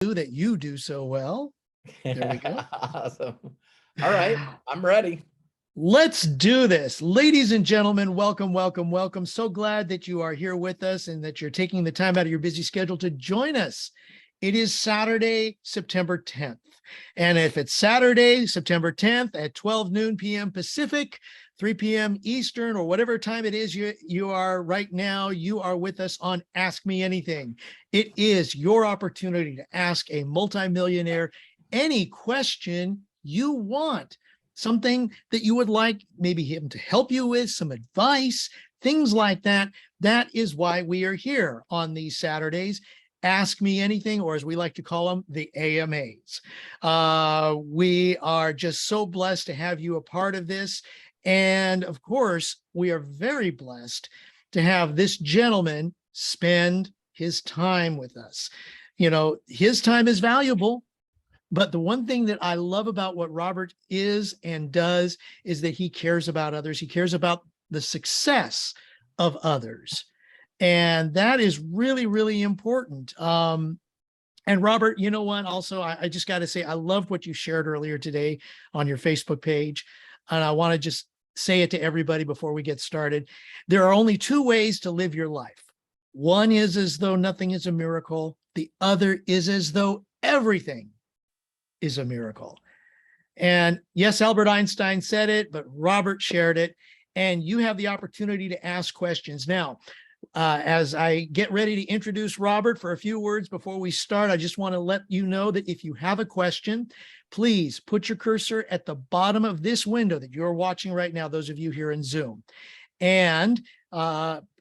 that you do so well. There we go. Awesome. All right, I'm ready. Let's do this. Ladies and gentlemen, welcome, welcome, welcome. So glad that you are here with us and that you're taking the time out of your busy schedule to join us. It is Saturday, September 10th. And if it's Saturday, September 10th at 12 noon p.m. Pacific, 3 p.m. Eastern, or whatever time it is you are right now, you are with us on Ask Me Anything. It is your opportunity to ask a multimillionaire any question you want. Something that you would like maybe him to help you with, some advice, things like that. That is why we are here on these Saturdays. Ask Me Anything, or as we like to call them, the AMAs. We are just so blessed to have you a part of this. And of course, we are very blessed to have this gentleman spend his time with us. You know, his time is valuable. But the one thing that I love about what Robert is and does is that he cares about others. He cares about the success of others. And that is really, really important. And Robert, you know what? Also, I just got to say, I loved what you shared earlier today on your Facebook page. And I want to just say it to everybody before we get started. There are only two ways to live your life. One is as though nothing is a miracle. The other is as though everything is a miracle. And yes, Albert Einstein said it, but Robert shared it. And you have the opportunity to ask questions. Now, as I get ready to introduce Robert for a few words before we start, I just want to let you know that if you have a question, please put your cursor at the bottom of this window that you're watching right now, those of you here in Zoom, and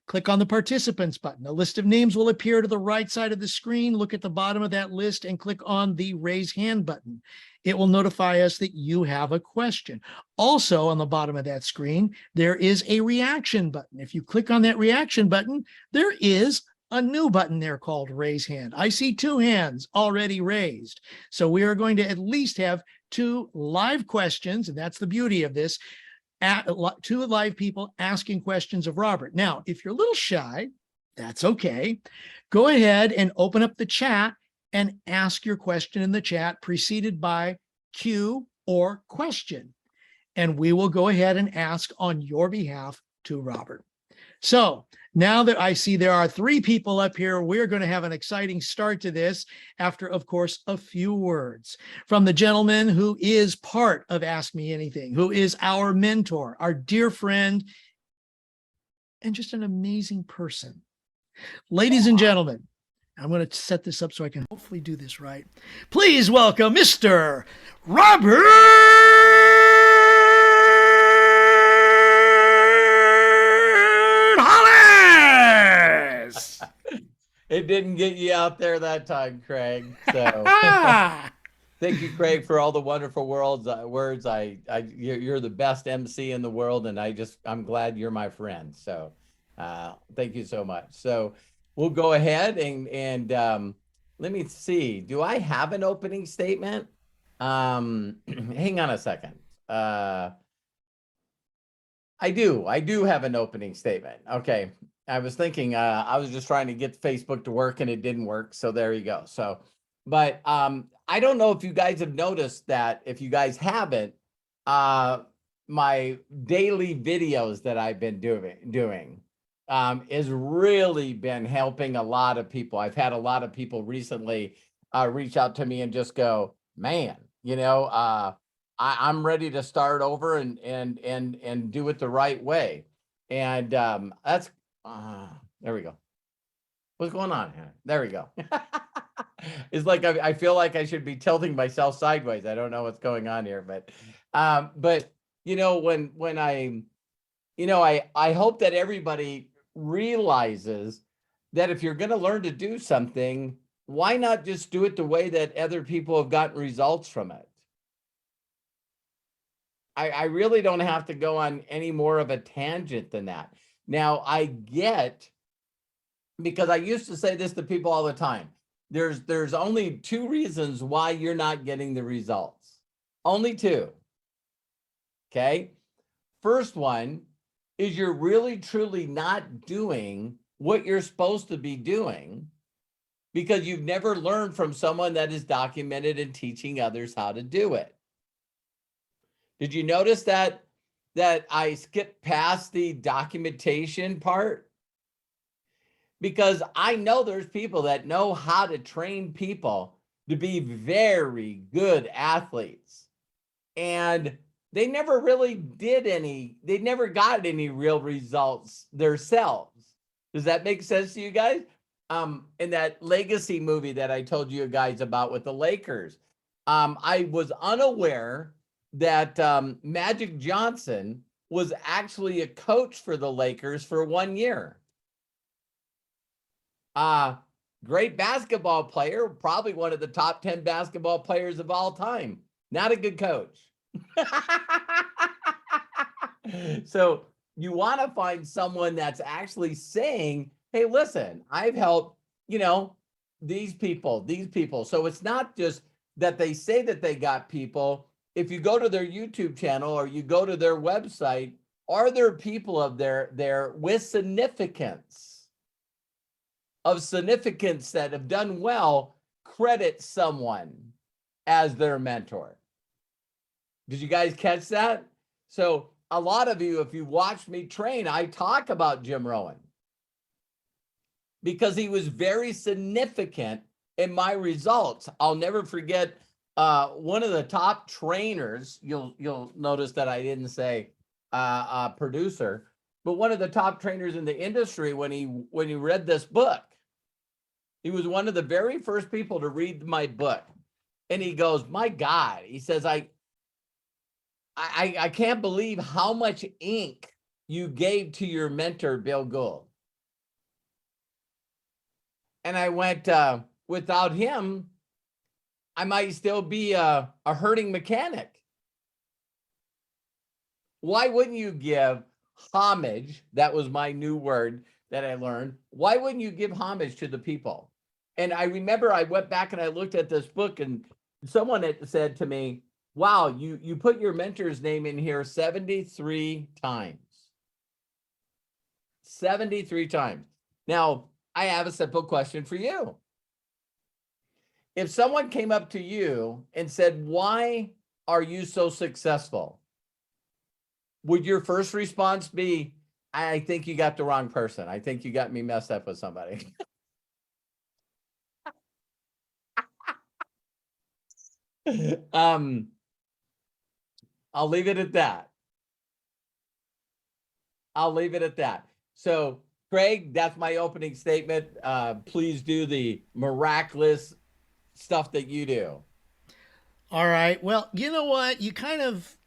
click on the participants button. A list of names will appear to the right side of the screen. Look at the bottom of that list and click on the raise hand button. It will notify us that you have a question. Also on the bottom of that screen, there is a reaction button. If you click on that reaction button, there is a new button there called raise hand. I see two hands already raised. So we are going to at least have two live questions, and that's the beauty of this. Two live people asking questions of Robert. Now, if you're a little shy, that's okay. Go ahead and open up the chat and ask your question in the chat, preceded by Q or question. And we will go ahead and ask on your behalf to Robert. So now that I see there are three people up here, we're going to have an exciting start to this after, of course, a few words from the gentleman who is part of Ask Me Anything, who is our mentor, our dear friend, and just an amazing person. Ladies and gentlemen, I'm going to set this up so I can hopefully do this right. Please welcome Mr. Robert Hollis. It didn't get you out there that time, Craig. So thank you, Craig, for all the wonderful words. You're the best MC in the world, and I'm glad you're my friend. So thank you so much. So we'll go ahead and let me see. Do I have an opening statement? Hang on a second. I do have an opening statement. Okay. I was thinking, I was just trying to get Facebook to work and it didn't work. So there you go. So, but I don't know if you guys have noticed that. If you guys haven't, my daily videos that I've been doing has really been helping a lot of people. I've had a lot of people recently reach out to me and just go, man, you know, I'm ready to start over and do it the right way. And that's there we go. What's going on here? There we go. It's like I feel like I should be tilting myself sideways. I don't know what's going on here, but you know, when I hope that everybody realizes that if you're going to learn to do something, why not just do it the way that other people have gotten results from it? I really don't have to go on any more of a tangent than that. Now, I get, because I used to say this to people all the time, there's only two reasons why you're not getting the results. Only two. Okay? First one is you're really, truly not doing what you're supposed to be doing. because you've never learned from someone that is documented and teaching others how to do it. Did you notice that I skipped past the documentation part? Because I know there's people that know how to train people to be very good athletes. And they never really they never got any real results themselves. Does that make sense to you guys? In that Legacy movie that I told you guys about with the Lakers, I was unaware that Magic Johnson was actually a coach for the Lakers for 1 year. Great basketball player, probably one of the top 10 basketball players of all time. Not a good coach. So you want to find someone that's actually saying, hey, listen, I've helped, these people. So it's not just that they say that they got people. If you go to their YouTube channel or you go to their website, are there people of there with significance that have done well, credit someone as their mentor? Did you guys catch that? So a lot of you, if you watch me train, I talk about Jim Rohn because he was very significant in my results. I'll never forget one of the top trainers. You'll notice that I didn't say producer, but one of the top trainers in the industry when he read this book. He was one of the very first people to read my book. And he goes, my God, he says, I can't believe how much ink you gave to your mentor, Bill Gould. And I went, without him, I might still be a herding mechanic. Why wouldn't you give homage? That was my new word that I learned. Why wouldn't you give homage to the people? And I remember I went back and I looked at this book and someone had said to me, wow, you put your mentor's name in here 73 times. 73 times. Now, I have a simple question for you. If someone came up to you and said, why are you so successful? Would your first response be, I think you got the wrong person. I think you got me messed up with somebody. I'll leave it at that. So, Craig, that's my opening statement. Please do the miraculous stuff that you do. All right. Well, you know what? You kind of.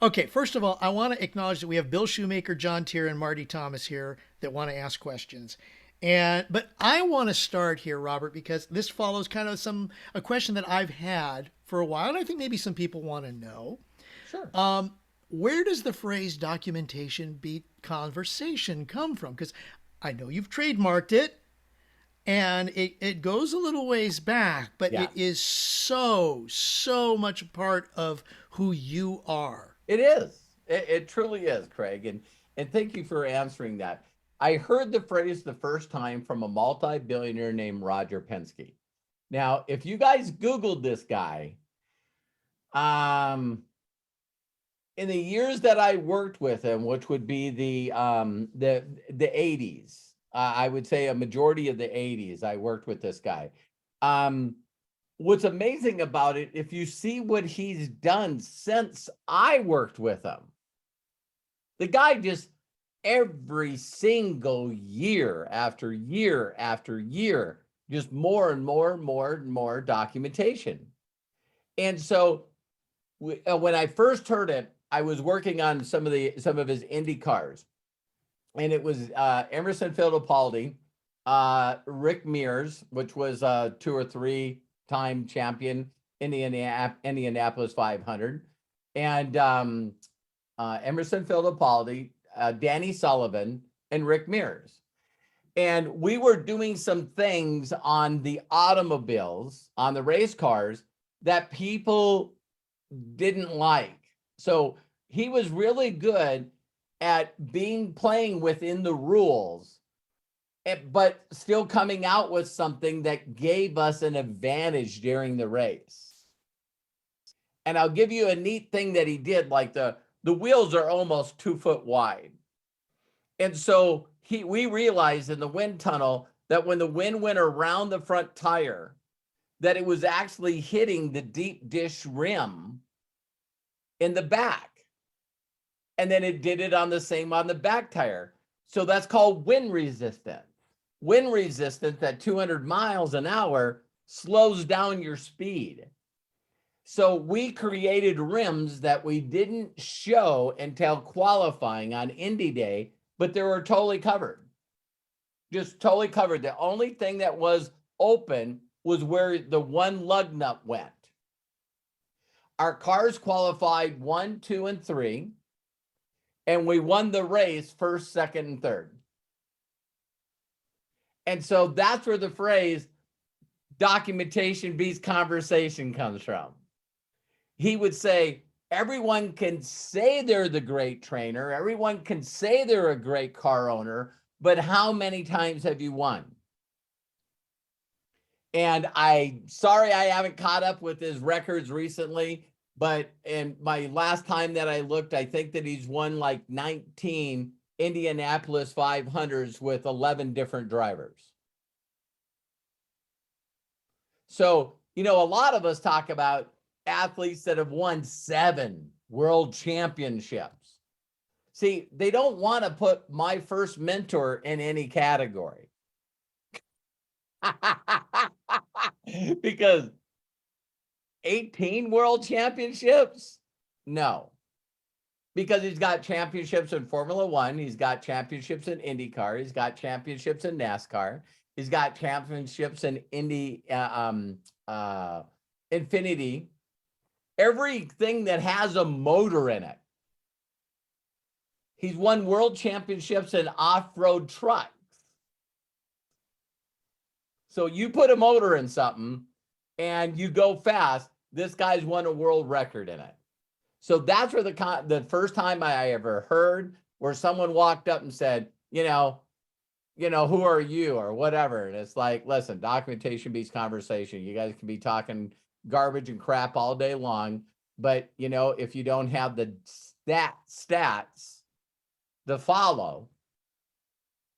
Okay. First of all, I want to acknowledge that we have Bill Shoemaker, John Tier, and Marty Thomas here that want to ask questions. But I want to start here, Robert, because this follows kind of a question that I've had for a while, and I think maybe some people want to know. Sure. Where does the phrase documentation beat conversation come from? Because I know you've trademarked it, and it goes a little ways back, but Yeah. it is so much a part of who you are. It is. It truly is, Craig. And thank you for answering that. I heard the phrase the first time from a multi-billionaire named Roger Penske. Now, if you guys Googled this guy, in the years that I worked with him, which would be the 80s, I would say a majority of the 80s, I worked with this guy. What's amazing about it, if you see what he's done since I worked with him, the guy just every single year after year after year, just more and more documentation. And so when I first heard it, I was working on some of his Indy cars, and it was Emerson Fittipaldi, Rick Mears, which was a 2 or 3 time champion in the Indianapolis 500, and Emerson Fittipaldi, Danny Sullivan, and Rick Mears. And we were doing some things on the automobiles, on the race cars, that people didn't like. So he was really good at playing within the rules but still coming out with something that gave us an advantage during the race. And I'll give you a neat thing that he did, like the wheels are almost 2 foot wide. And so we realized in the wind tunnel that when the wind went around the front tire, that it was actually hitting the deep dish rim in the back. And then it did it on the back tire. So that's called wind resistance. Wind resistance at 200 miles an hour slows down your speed. So we created rims that we didn't show until qualifying on Indy Day, but they were totally covered. Just totally covered. The only thing that was open was where the one lug nut went. Our cars qualified 1, 2, and 3, and we won the race first, second, and third. And so that's where the phrase documentation beats conversation comes from. He would say, everyone can say they're the great trainer. Everyone can say they're a great car owner, but how many times have you won? And sorry I haven't caught up with his records recently, but in my last time that I looked, I think that he's won like 19 Indianapolis 500s with 11 different drivers. So, a lot of us talk about athletes that have won 7 world championships. See, they don't want to put my first mentor in any category. Because 18 world championships? No. Because he's got championships in Formula One, he's got championships in IndyCar, he's got championships in NASCAR, he's got championships in Infinity. Everything that has a motor in it. He's won world championships in off-road trucks. So you put a motor in something and you go fast, this guy's won a world record in it. So that's where the first time I ever heard where someone walked up and said, who are you or whatever. And it's like, listen, documentation beats conversation. You guys can be talking garbage and crap all day long, but if you don't have the stats to follow.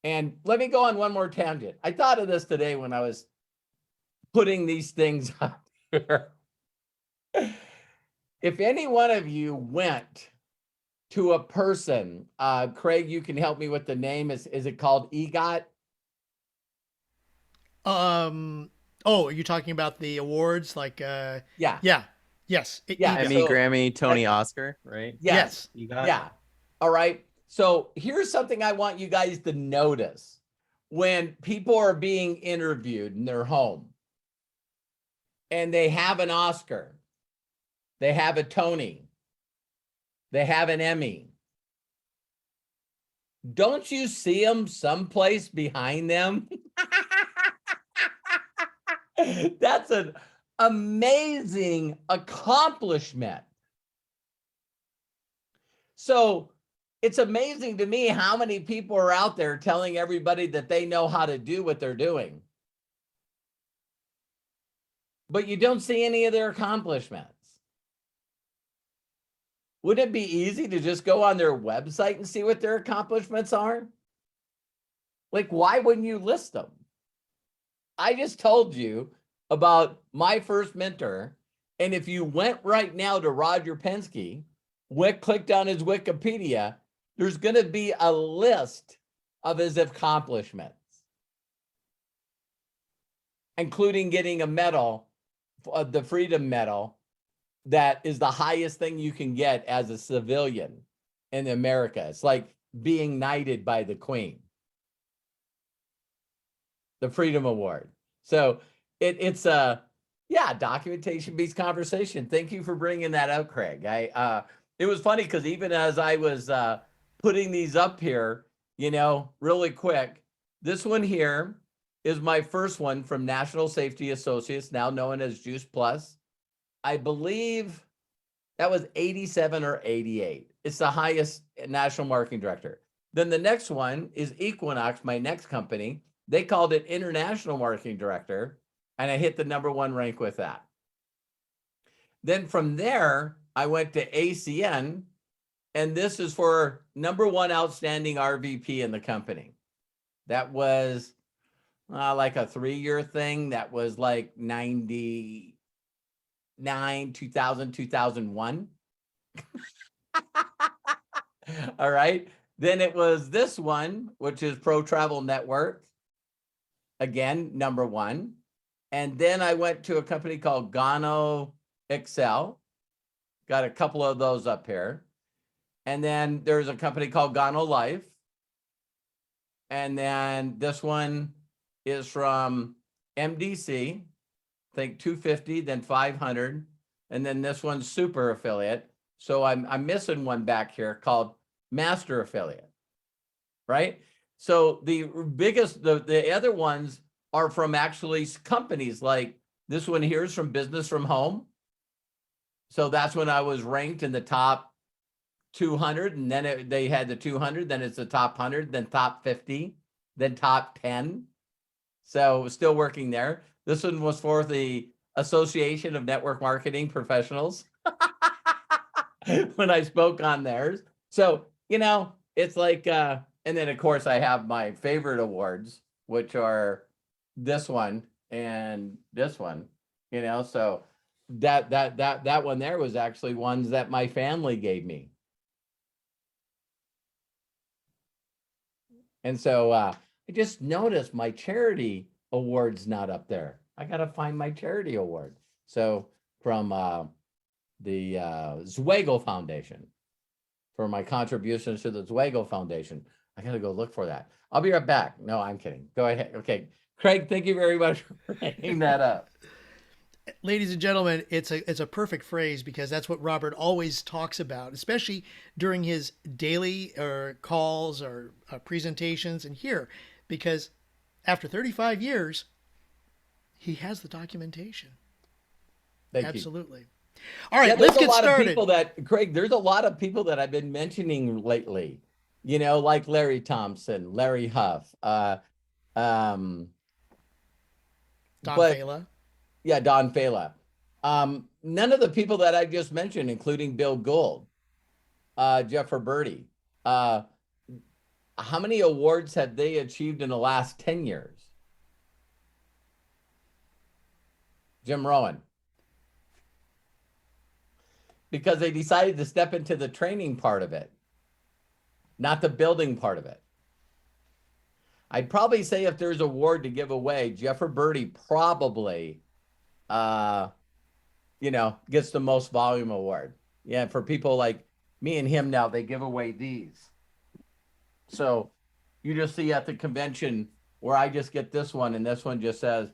And let me go on one more tangent. I thought of this today when I was putting these things up here. If any one of you went to a person, Craig, you can help me with the name. Is it called EGOT? Oh, are you talking about the awards? Like, yeah. Yes. Emmy, Grammy, Tony, Oscar, right? Yes. You got yeah. All right. So here's something I want you guys to notice. When people are being interviewed in their home and they have an Oscar, they have a Tony, they have an Emmy, don't you see them someplace behind them? That's an amazing accomplishment. So it's amazing to me how many people are out there telling everybody that they know how to do what they're doing. But you don't see any of their accomplishments. Wouldn't it be easy to just go on their website and see what their accomplishments are? Like, why wouldn't you list them? I just told you about my first mentor. And if you went right now to Roger Penske, clicked on his Wikipedia, there's going to be a list of his accomplishments, including getting a medal, the Freedom Medal, that is the highest thing you can get as a civilian in America. It's like being knighted by the Queen. The Freedom Award. So it's documentation beats conversation. Thank you for bringing that up, Craig. It was funny because even as I was putting these up here, really quick, this one here is my first one from National Safety Associates, now known as Juice Plus. I believe that was 87 or 88. It's the highest national marketing director. Then the next one is Equinox, my next company. They called it International Marketing Director, and I hit the #1 rank with that. Then from there, I went to ACN, and this is for #1 outstanding RVP in the company. That was like a 3-year thing. That was like 99, 2000, 2001. All right. Then it was this one, which is Pro Travel Network. Again, #1. And then I went to a company called Gano Excel. Got a couple of those up here. And then there's a company called Gano Life. And then this one is from MDC, I think 250, then 500. And then this one's super affiliate. So I'm missing one back here called Master Affiliate, right? So the biggest, the other ones are from actually companies like this one here is from Business from Home. So that's when I was ranked in the top 200, and then they had the 200, then it's the top 100, then top 50, then top 10. So still working there. This one was for the Association of Network Marketing Professionals when I spoke on theirs. So, you know, it's like, and then of course I have my favorite awards, which are this one and this one, you know, so that one there was actually ones that my family gave me. And so I just noticed my charity award's not up there. I got to find my charity award. So from the Zweigel Foundation, for my contributions to the Zweigel Foundation. I got to go look for that. I'll be right back. No, I'm kidding. Go ahead. Okay. Craig, thank you very much for bringing that up. Ladies and gentlemen, it's a perfect phrase because that's what Robert always talks about, especially during his daily calls or presentations and here, because after 35 years, he has the documentation. Thank Absolutely. You. All right, let's get started. Craig, there's a lot of people that I've been mentioning lately, you know, like Larry Thompson, Larry Huff, Don Fela. Yeah, Don Fela. None of the people that I just mentioned, including Bill Gould, Jeff Herberti, how many awards have they achieved in the last 10 years? Jim Rowan. Because they decided to step into the training part of it, not the building part of it. I'd probably say if there's an award to give away, Jeff Herberti probably, you know, gets the most volume award. Yeah, for people like me and him now, they give away these. So you just see at the convention where I just get this one, and this one just says,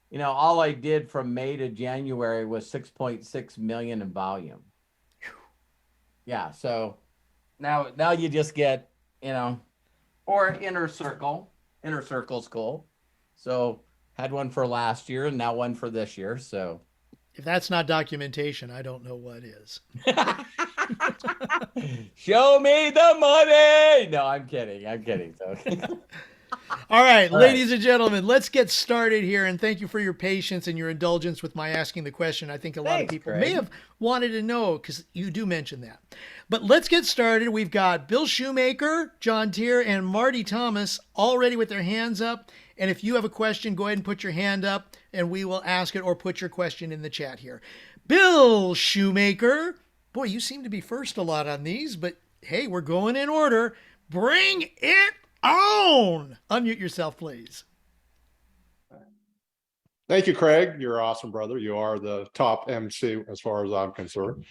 you know, all I did from May to January was 6.6 million in volume. Yeah, so now you just get, you know, or Inner Circle. Inner Circle's cool. So had one for last year and now one for this year. So if that's not documentation, I don't know what is. Show me the money. No, I'm kidding. I'm kidding. So. All right, ladies and gentlemen, let's get started here. And thank you for your patience and your indulgence with my asking the question. I think a lot of people may have wanted to know because you do mention that. But let's get started. We've got Bill Shoemaker, John Tier, and Marty Thomas all ready with their hands up. And if you have a question, go ahead and put your hand up and we will ask it or put your question in the chat here. Bill Shoemaker. Boy, you seem to be first a lot on these, but hey, we're going in order. Bring it on. Unmute yourself, please. Thank you, Craig. You're awesome, brother. You are the top MC as far as I'm concerned.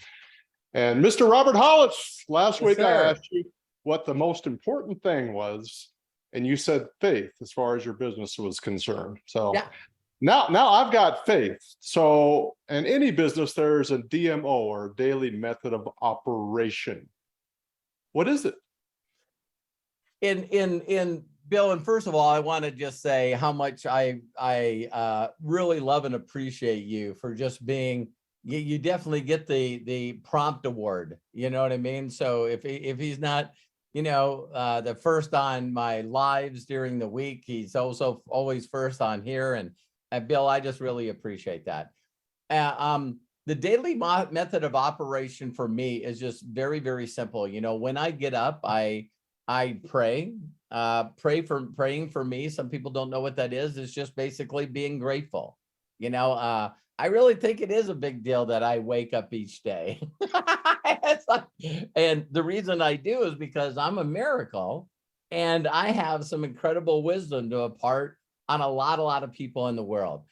And Mr. Robert Hollis, last week I asked you what the most important thing was, and you said faith as far as your business was concerned. So yeah. Now I've got faith. So in any business, there's a DMO or daily method of operation. What is it? In Bill, and first of all, I want to just say how much I really love and appreciate you for just being. You definitely get the prompt award. You know what I mean? So if he's not the first on my lives during the week. He's also always first on here. And Bill, I just really appreciate that. The daily method of operation for me is just very, very simple. When I get up, I pray. Praying for me. Some people don't know what that is. It's just basically being grateful. I really think it is a big deal that I wake up each day. And the reason I do is because I'm a miracle and I have some incredible wisdom to impart on a lot of people in the world.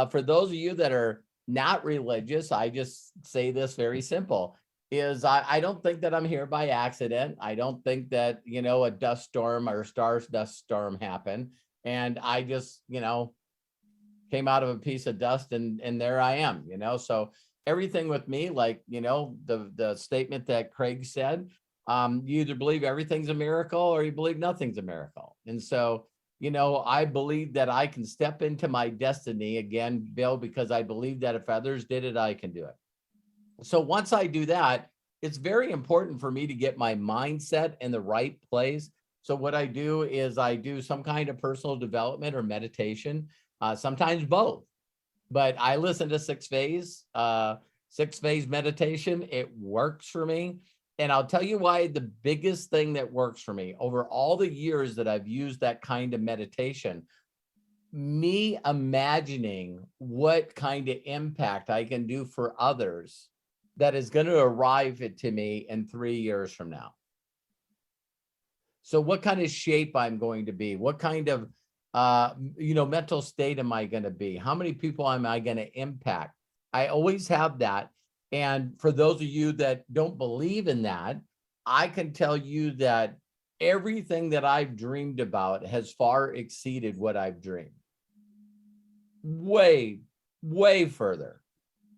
For those of you that are not religious, I just say this very simple. Is I don't think that I'm here by accident. I don't think that, a dust storm or stars dust storm happened. And I just, came out of a piece of dust and there I am, so everything with me, like, the statement that Craig said, you either believe everything's a miracle or you believe nothing's a miracle. And so, I believe that I can step into my destiny again, Bill, because I believe that if others did it, I can do it. So once I do that, it's very important for me to get my mindset in the right place. So what I do is I do some kind of personal development or meditation, sometimes both. But I listen to six phase meditation. It works for me. And I'll tell you why. The biggest thing that works for me over all the years that I've used that kind of meditation, me imagining what kind of impact I can do for others that is going to arrive to me in 3 years from now. So what kind of shape I'm going to be, what kind of mental state am I going to be? How many people am I going to impact? I always have that. And for those of you that don't believe in that, I can tell you that everything that I've dreamed about has far exceeded what I've dreamed. Way, way further.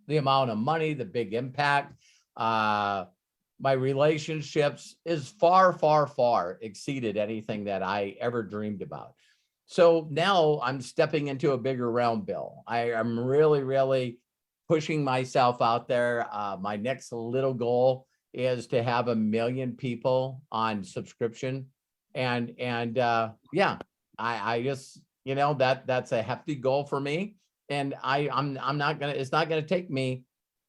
The amount of money, the big impact, my relationships is far, far, far exceeded anything that I ever dreamed about. So now I'm stepping into a bigger realm, Bill. I'm really, really pushing myself out there. My next little goal is to have 1 million people on subscription. And yeah, I just, that's a hefty goal for me. And it's not gonna take me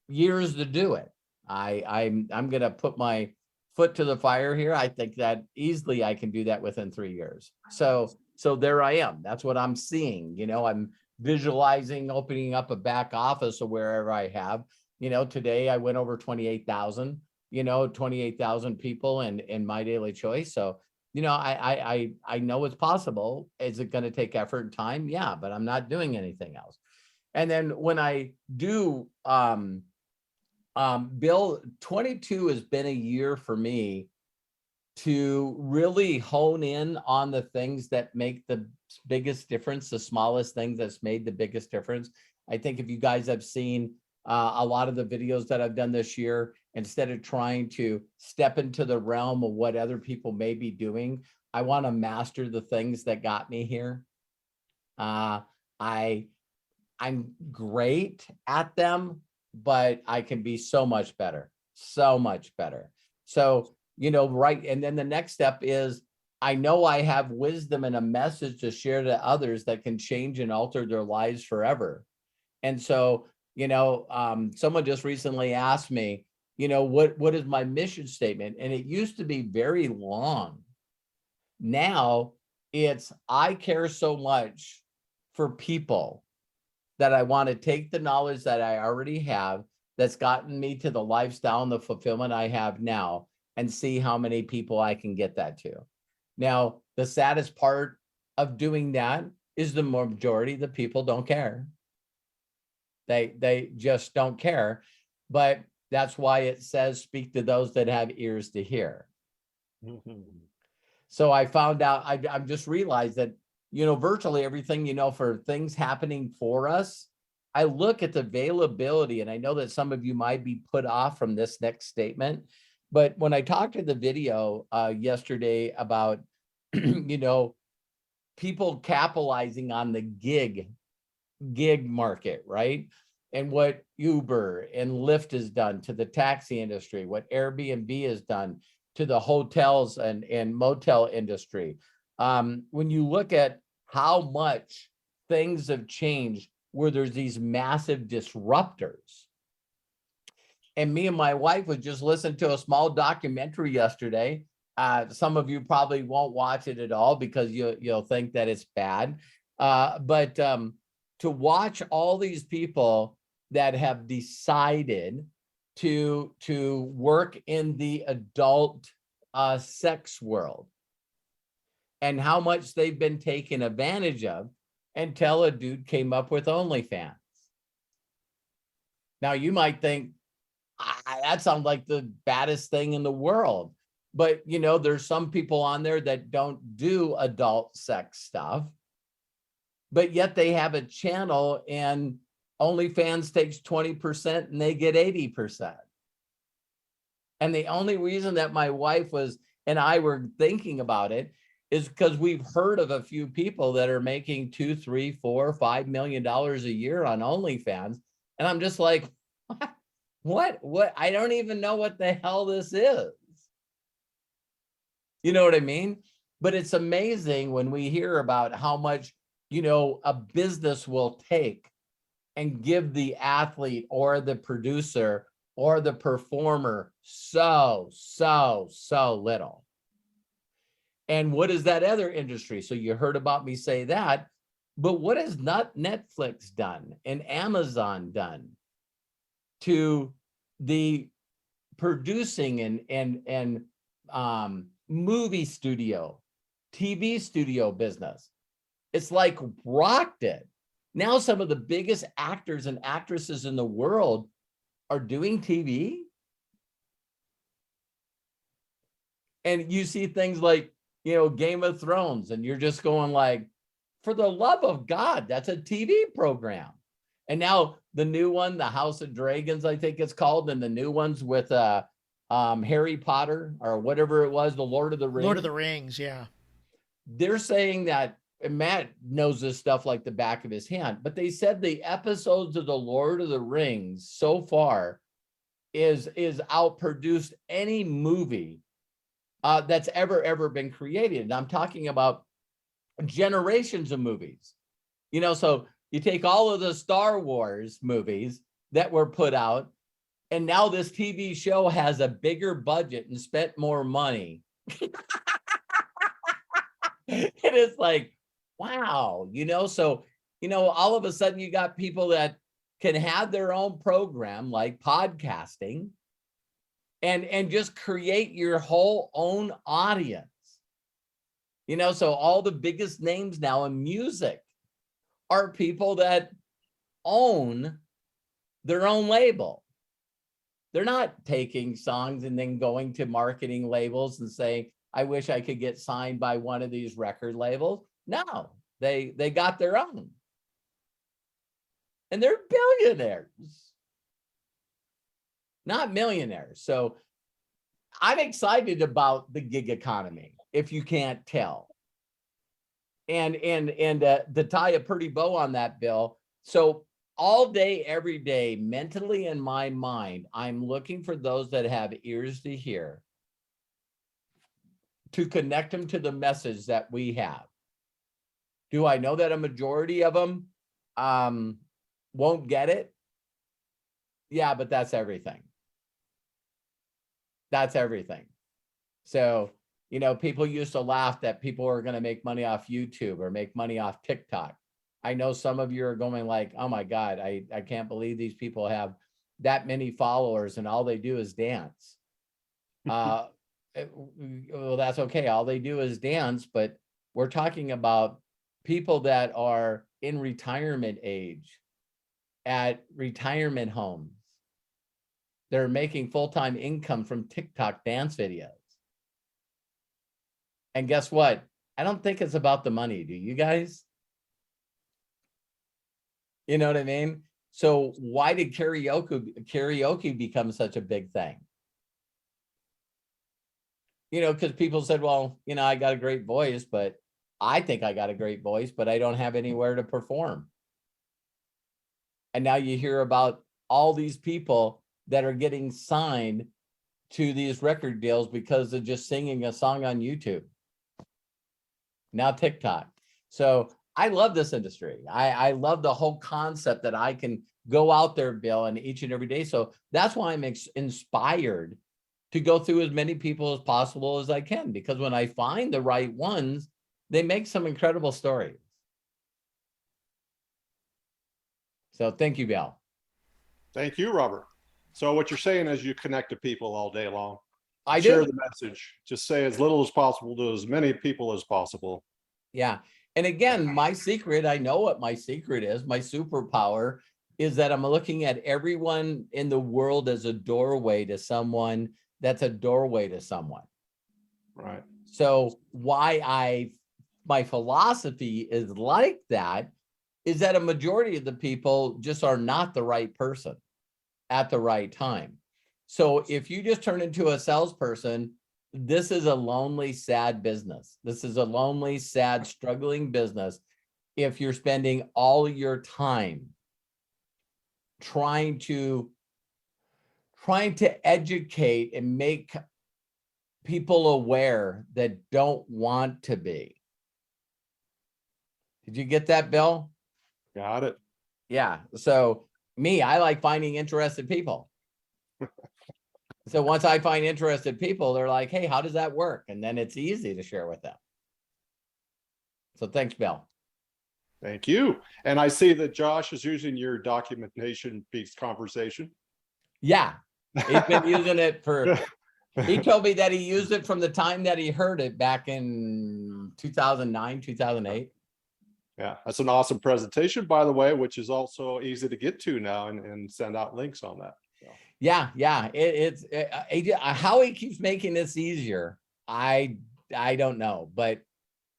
years to do it. I'm gonna put my foot to the fire here. I think that easily I can do that within 3 years. So there I am. That's what I'm seeing. I'm visualizing opening up a back office or wherever I have. Today I went over 28,000, 28,000 people in my daily choice. So, I know it's possible. Is it going to take effort and time? Yeah, but I'm not doing anything else. And then when I do, Bill, 22 has been a year for me to really hone in on the things that make the biggest difference, the smallest things that's made the biggest difference. I think if you guys have seen a lot of the videos that I've done this year, instead of trying to step into the realm of what other people may be doing, I want to master the things that got me here. I'm great at them, but I can be so much better, so much better. So, right. And then the next step is, I know I have wisdom and a message to share to others that can change and alter their lives forever. And so, someone just recently asked me, what is my mission statement? And it used to be very long. Now it's, I care so much for people that I want to take the knowledge that I already have that's gotten me to the lifestyle and the fulfillment I have now, and see how many people I can get that to. Now, the saddest part of doing that is the majority of the people don't care. They just don't care. But that's why it says, speak to those that have ears to hear. Mm-hmm. So I found out, I've just realized that, virtually everything, for things happening for us, I look at the availability, and I know that some of you might be put off from this next statement. But when I talked to the video yesterday about, people capitalizing on the gig market, right? And what Uber and Lyft has done to the taxi industry, what Airbnb has done. to the hotels and motel industry. When you look at how much things have changed, where there's these massive disruptors. And me and my wife would just listen to a small documentary yesterday. Some of you probably won't watch it at all because you'll think that it's bad. But to watch all these people that have decided to work in the adult sex world and how much they've been taken advantage of until a dude came up with OnlyFans. Now you might think, that sounds like the baddest thing in the world. But, you know, there's some people on there that don't do adult sex stuff, but yet they have a channel and OnlyFans takes 20% and they get 80%. And the only reason that my wife and I were thinking about it is because we've heard of a few people that are making $2, $3, $4, $5 million a year on OnlyFans. And I'm just like, what? I don't even know what the hell this is. You know what I mean? But it's amazing when we hear about how much, you know, a business will take and give the athlete or the producer or the performer so little. And what is that other industry? So you heard about me say that, but what has not Netflix done and Amazon done to the producing and movie studio, TV studio business? It's like rocked it. Now some of the biggest actors and actresses in the world are doing TV. And you see things like, you know, Game of Thrones, and you're just going like, for the love of God, that's a TV program. And now the new one, the House of Dragons, I think it's called, and the new ones with Harry Potter or whatever it was, the Lord of the Rings. Lord of the Rings, yeah. They're saying that, and Matt knows this stuff like the back of his hand, but they said the episodes of the Lord of the Rings so far is outproduced any movie that's ever been created. And I'm talking about generations of movies. You know, so you take all of the Star Wars movies that were put out, and now this TV show has a bigger budget and spent more money. It is like, wow, you know, so, you know, all of a sudden you got people that can have their own program like podcasting and just create your whole own audience. You know, so all the biggest names now in music are people that own their own label. They're not taking songs and then going to marketing labels and saying, I wish I could get signed by one of these record labels. No, they got their own. And they're billionaires, not millionaires. So I'm excited about the gig economy, if you can't tell. And to tie a pretty bow on that, Bill. So all day, every day, mentally in my mind, I'm looking for those that have ears to hear, to connect them to the message that we have. Do I know that a majority of them won't get it? Yeah, but that's everything. That's everything. So, you know, people used to laugh that people are going to make money off YouTube or make money off TikTok. I know some of you are going like, oh my God, I can't believe these people have that many followers and all they do is dance. Well, that's okay. All they do is dance, but we're talking about people that are in retirement age at retirement homes. They're making full-time income from TikTok dance videos. And guess what? I don't think it's about the money. Do you guys? You know what I mean? So why did karaoke become such a big thing? You know, because people said, well, you know, I got a great voice, but I think I got a great voice, but I don't have anywhere to perform. And now you hear about all these people that are getting signed to these record deals because of just singing a song on YouTube. Now TikTok. So I love this industry. I love the whole concept that I can go out there, Bill, and each and every day. So that's why I'm inspired to go through as many people as possible as I can, because when I find the right ones, they make some incredible stories. So thank you, Bill. Thank you, Robert. So what you're saying is you connect to people all day long. I Share do. the message. Just say as little as possible to as many people as possible. Yeah. And again, my secret, I know what my secret is. My superpower is that I'm looking at everyone in the world as a doorway to someone that's a doorway to someone. Right. So why my philosophy is like that is that a majority of the people just are not the right person at the right time. So if you just turn into a salesperson, this is a lonely, sad business. This is a lonely, sad, struggling business. If you're spending all your time trying to educate and make people aware that don't want to be. Did you get that, Bill? Got it. Yeah. So I like finding interested people. So once I find interested people, they're like, hey, how does that work? And then it's easy to share with them. So thanks, Bill. Thank you. And I see that Josh is using your documentation piece conversation. Yeah. He's been using it for, he told me that he used it from the time that he heard it back in 2009, 2008. Yeah, that's an awesome presentation, by the way, which is also easy to get to now and send out links on that. So. Yeah. How he keeps making this easier, I don't know, but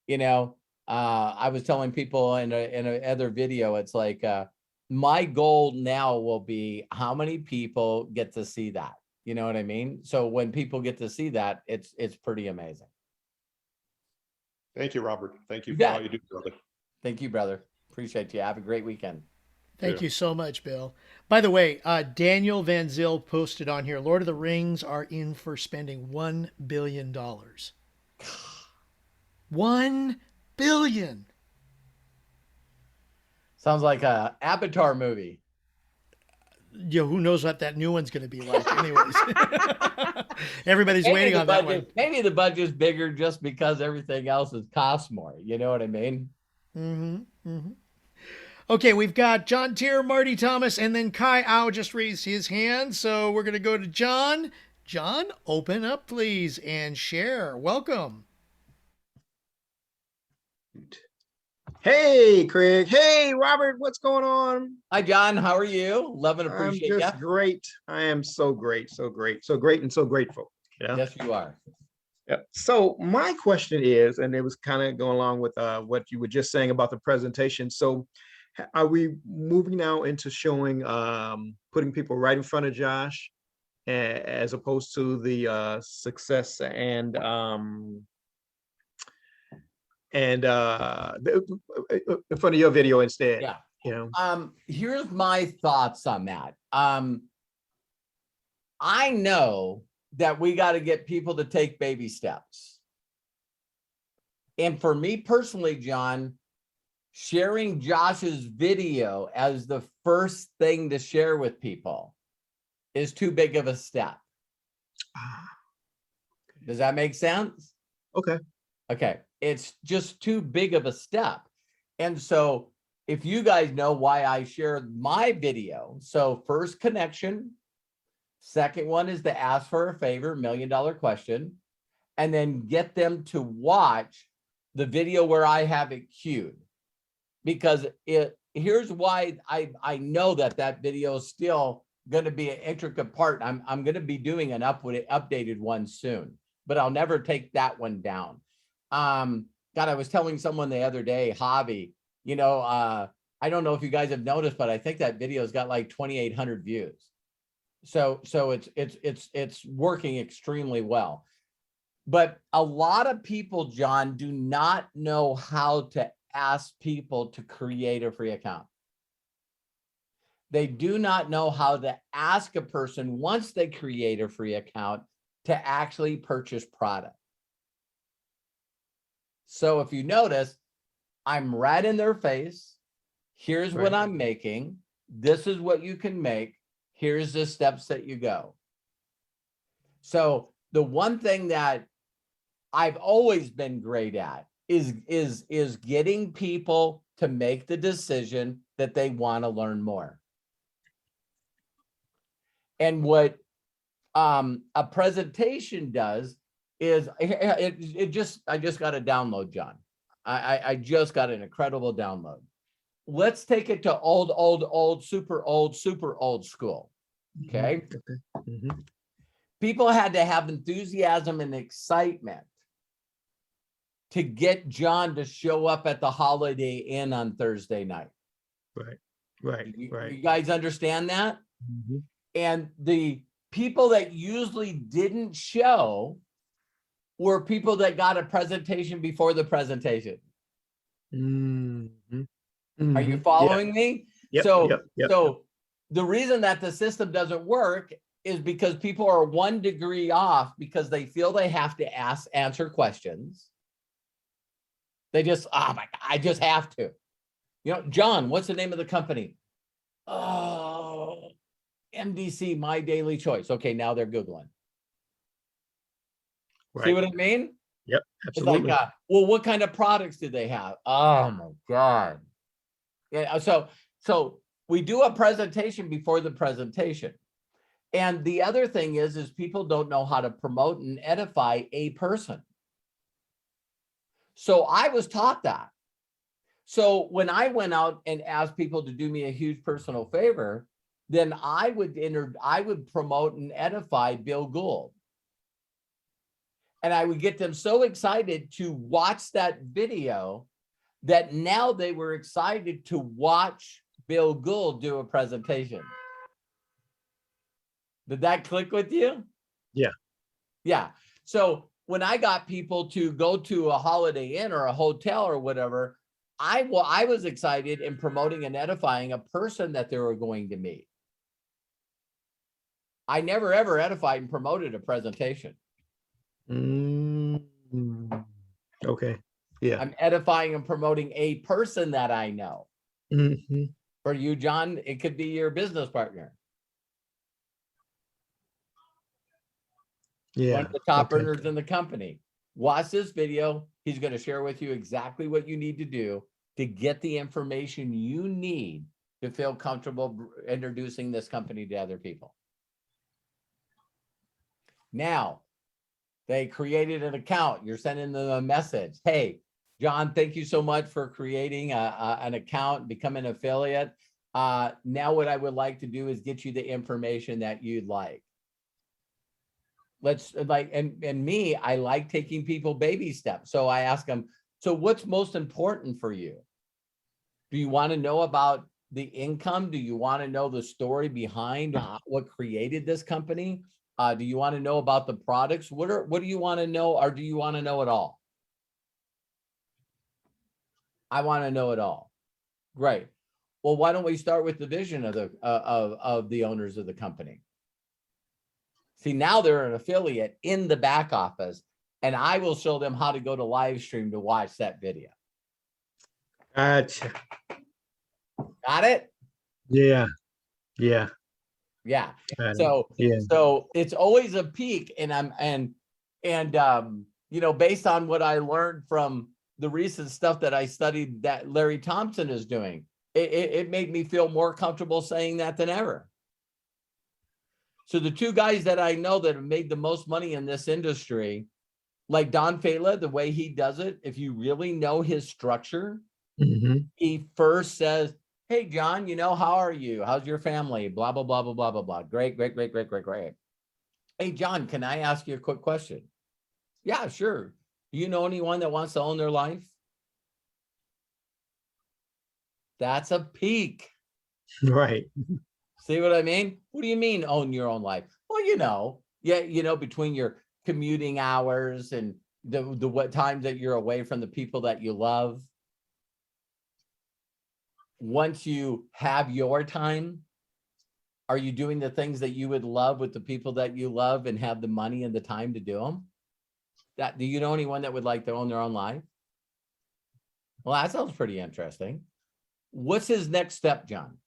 I was telling people in a other video, it's like my goal now will be how many people get to see that. You know what I mean? So when people get to see that, it's pretty amazing. Thank you, Robert. Thank you You for bet. all you do, brother. Thank you, brother. Appreciate you. Have a great weekend. Thank you so much, Bill. By the way, Daniel Van Zyl posted on here, Lord of the Rings are in for spending $1 billion. $1 billion. Sounds like a Avatar movie. Who knows what that new one's going to be like anyways. Everybody's waiting on that one. Maybe the budget's bigger just because everything else costs more. You know what I mean? Mm-hmm. Mm-hmm. Okay, we've got John Tier, Marty Thomas, and then Kai Au just raised his hand. So we're going to go to John. John, open up, please, and share. Welcome. Hey, Craig. Hey, Robert. What's going on? Hi, John. How are you? Love and appreciate you. I'm just great. I am so great, so great, so great, and so grateful. Yeah. Yes, you are. Yeah. So my question is, and it was kind of going along with what you were just saying about the presentation. So are we moving now into showing, putting people right in front of Josh as opposed to the success and in front of your video instead? Yeah. You know, Here's my thoughts on that. I know that we got to get people to take baby steps. And for me personally, John, sharing Josh's video as the first thing to share with people is too big of a step. Does that make sense? Okay. Okay. It's just too big of a step. And so if you guys know why I shared my video, so first connection, second one is to ask for a favor, $1 million question, and then get them to watch the video where I have it queued. Because here's why I know that video is still going to be an intricate part. I'm going to be doing an updated one soon, but I'll never take that one down. God, I was telling someone the other day, Javi, I don't know if you guys have noticed, but I think that video's got like 2,800 views. So it's working extremely well. But a lot of people, John, do not know how to ask people to create a free account. They do not know how to ask a person once they create a free account to actually purchase product. So if you notice, I'm right in their face. Here's what Right. I'm making. This is what you can make. Here's the steps that you go. So the one thing that I've always been great at is getting people to make the decision that they want to learn more. And what a presentation does is I just got a download, John. I just got an incredible download. Let's take it to super old school. Okay. Mhm. People had to have enthusiasm and excitement to get John to show up at the Holiday Inn on Thursday night. Right. Right. You Right. guys understand that? Mhm. And the people that usually didn't show were people that got a presentation before the presentation. Mhm. Are you Mhm. following me? Yep, So, yep, yep. so the reason that the system doesn't work is because people are 1 degree off because they feel they have to answer questions. They just, oh my God, I just have to. You know, John, what's the name of the company? Oh, MDC, My Daily Choice. Okay, now they're Googling. See Right. what I mean? Yep, It's like, absolutely. well, what kind of products do they have? Oh my God. Yeah, so we do a presentation before the presentation. And the other thing is people don't know how to promote and edify a person. So I was taught that. So when I went out and asked people to do me a huge personal favor, then I would promote and edify Bill Gould. And I would get them so excited to watch that video that now they were excited to watch Bill Gould do a presentation. Did that click with you? Yeah. Yeah. So when I got people to go to a Holiday Inn or a hotel or whatever, I was excited in promoting and edifying a person that they were going to meet. I never ever edified and promoted a presentation. Mm. Okay. Yeah. I'm edifying and promoting a person that I know. Mhm. For you, John, it could be your business partner. Yeah. One of the top Okay. earners in the company. Watch this video. He's going to share with you exactly what you need to do to get the information you need to feel comfortable introducing this company to other people. Now, they created an account. You're sending them a message. Hey, John, thank you so much for creating an account, becoming an affiliate. Now what I would like to do is get you the information that you'd like. Let's like, and me, I like taking people baby steps. So I ask them, so what's most important for you? Do you want to know about the income? Do you want to know the story behind what created this company? Do you want to know about the products? What do you want to know, or do you want to know it all? I want to know it all. Great. Well, why don't we start with the vision of the owners of the company? See, now they're an affiliate in the back office, and I will show them how to go to live stream to watch that video. Gotcha. Got it? Yeah. Yeah. Yeah. Got it. So, Yeah. so it's always a peak, and you know, based on what I learned from the recent stuff that I studied that Larry Thompson is doing, it made me feel more comfortable saying that than ever. So the two guys that I know that have made the most money in this industry, like Don Fela, the way he does it, if you really know his structure, Mhm. he first says, hey, John, you know, how are you? How's your family? Blah, blah, blah, blah, blah, blah, blah. Great, great, great, great, great, great. Hey, John, can I ask you a quick question? Yeah, sure. Do you know anyone that wants to own their life? That's a peak. Right. See what I mean? What do you mean own your own life? Well, you know, yeah, you know, between your commuting hours and the what times that you're away from the people that you love. Once you have your time, Are you doing the things that you would love with the people that you love and have the money and the time to do them? Do you know anyone that would like to own their own life? Well, that sounds pretty interesting. What's his next step, John?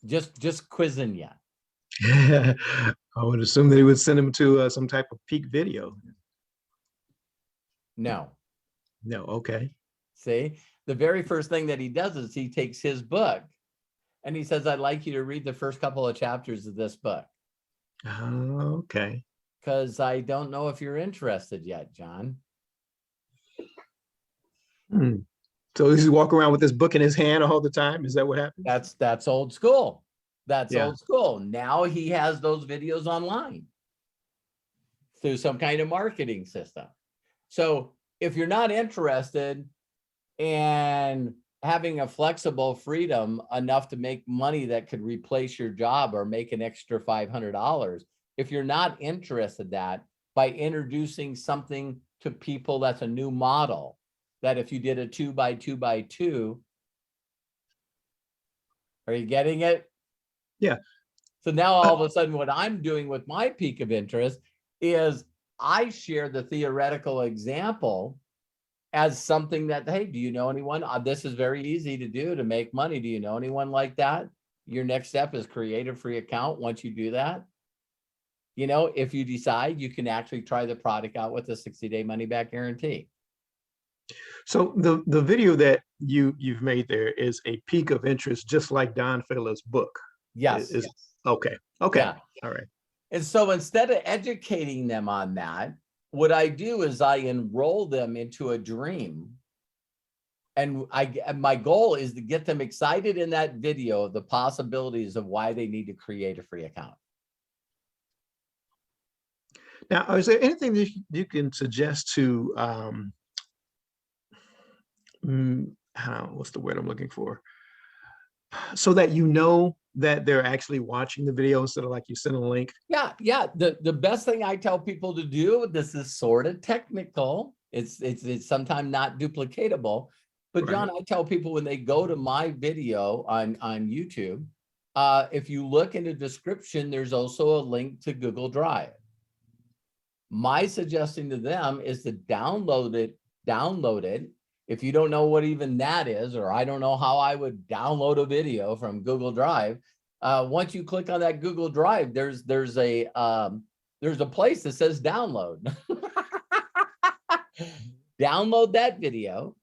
Just quizzing you. I would assume that he would send him to some type of peak video. No. No, okay. See, the very first thing that he does is he takes his book and he says, I'd like you to read the first couple of chapters of this book. Okay. Because I don't know if you're interested yet, John. So he's walking around with this book in his hand all the time. Is that what happens? That's old school. That's Yeah. old school. Now he has those videos online through some kind of marketing system. So if you're not interested in having a flexible freedom enough to make money that could replace your job or make an extra $500, if you're not interested in that, by introducing something to people that's a new model, that if you did a 2x2x2, are you getting it? Yeah. So now all of a sudden what I'm doing with my peak of interest is I share the theoretical example as something that, hey, do you know anyone? This is very easy to do to make money. Do you know anyone like that? Your next step is create a free account. Once you do that, you know, if you decide, you can actually try the product out with a 60-day money back guarantee. So the video that you've made there is a peak of interest, just like Don Fela's book. Yes. Okay. Yeah. All right. And so instead of educating them on that, what I do is I enroll them into a dream. And my goal is to get them excited in that video of the possibilities of why they need to create a free account. Now, is there anything that you can suggest to, what's the word I'm looking for? So that you know that they're actually watching the video instead of like you send a link? Yeah. The best thing I tell people to do, this is sort of technical. It's sometimes not duplicatable. But Right. John, I tell people when they go to my video on YouTube, if you look in the description, there's also a link to Google Drive. My suggestion to them is to download it. If you don't know what even that is, or I don't know how I would download a video from Google Drive, once you click on that Google Drive, there's a place that says download. Download that video,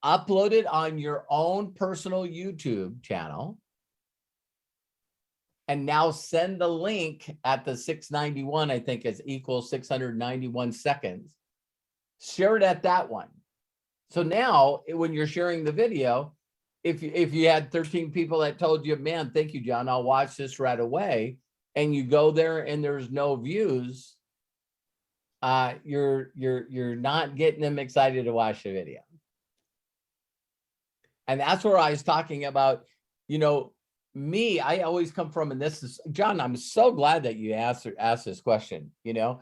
upload it on your own personal YouTube channel, and now send the link at the 691, I think is equals 691 seconds. Share it at that one. So now when you're sharing the video, if you had 13 people that told you, man, thank you, John, I'll watch this right away, and you go there and there's no views, you're not getting them excited to watch the video. And that's where I was talking about, you know, me, I always come from, and this is, John, I'm so glad that you asked this question. You know,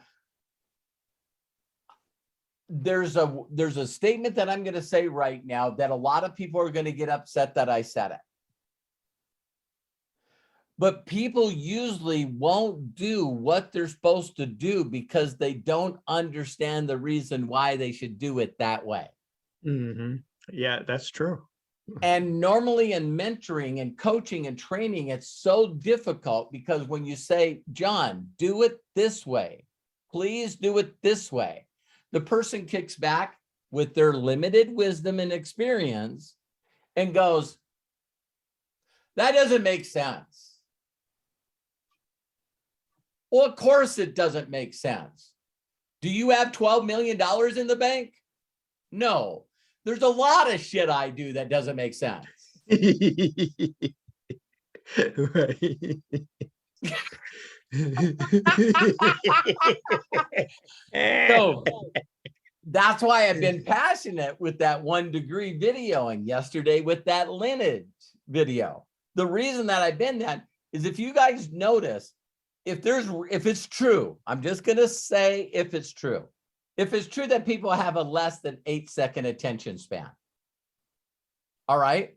there's a statement that I'm going to say right now that a lot of people are going to get upset that I said it. But people usually won't do what they're supposed to do because they don't understand the reason why they should do it that way. Mm-hmm. Yeah, that's true. And normally in mentoring and coaching and training, it's so difficult because when you say, John, do it this way, please do it this way, the person kicks back with their limited wisdom and experience and goes, that doesn't make sense. Well, of course it doesn't make sense. Do you have $12 million in the bank? No. There's a lot of shit I do that doesn't make sense. Right. So that's why I've been passionate with that 1 degree video, and yesterday with that lineage video. The reason that I've been that is if you guys notice, if it's true, I'm just going to say if it's true that people have a less than 8-second attention span. All right.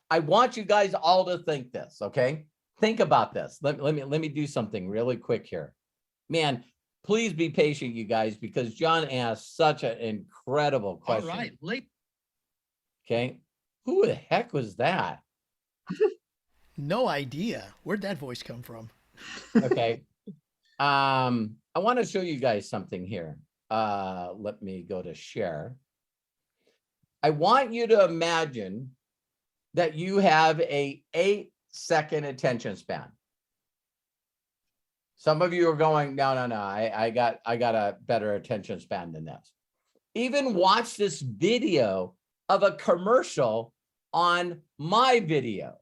I want you guys all to think this, okay? think about this. Let me do something really quick here. Man, please be patient, you guys, because John asked such an incredible All question. right. Late. Okay. Who the heck was that? No idea. Where'd that voice come from? Okay. I want to show you guys something here. Let me go to share. I want you to imagine that you have a 8-second attention span. Some of you are going, no, I got a better attention span than this. Even watch this video of a commercial on my video.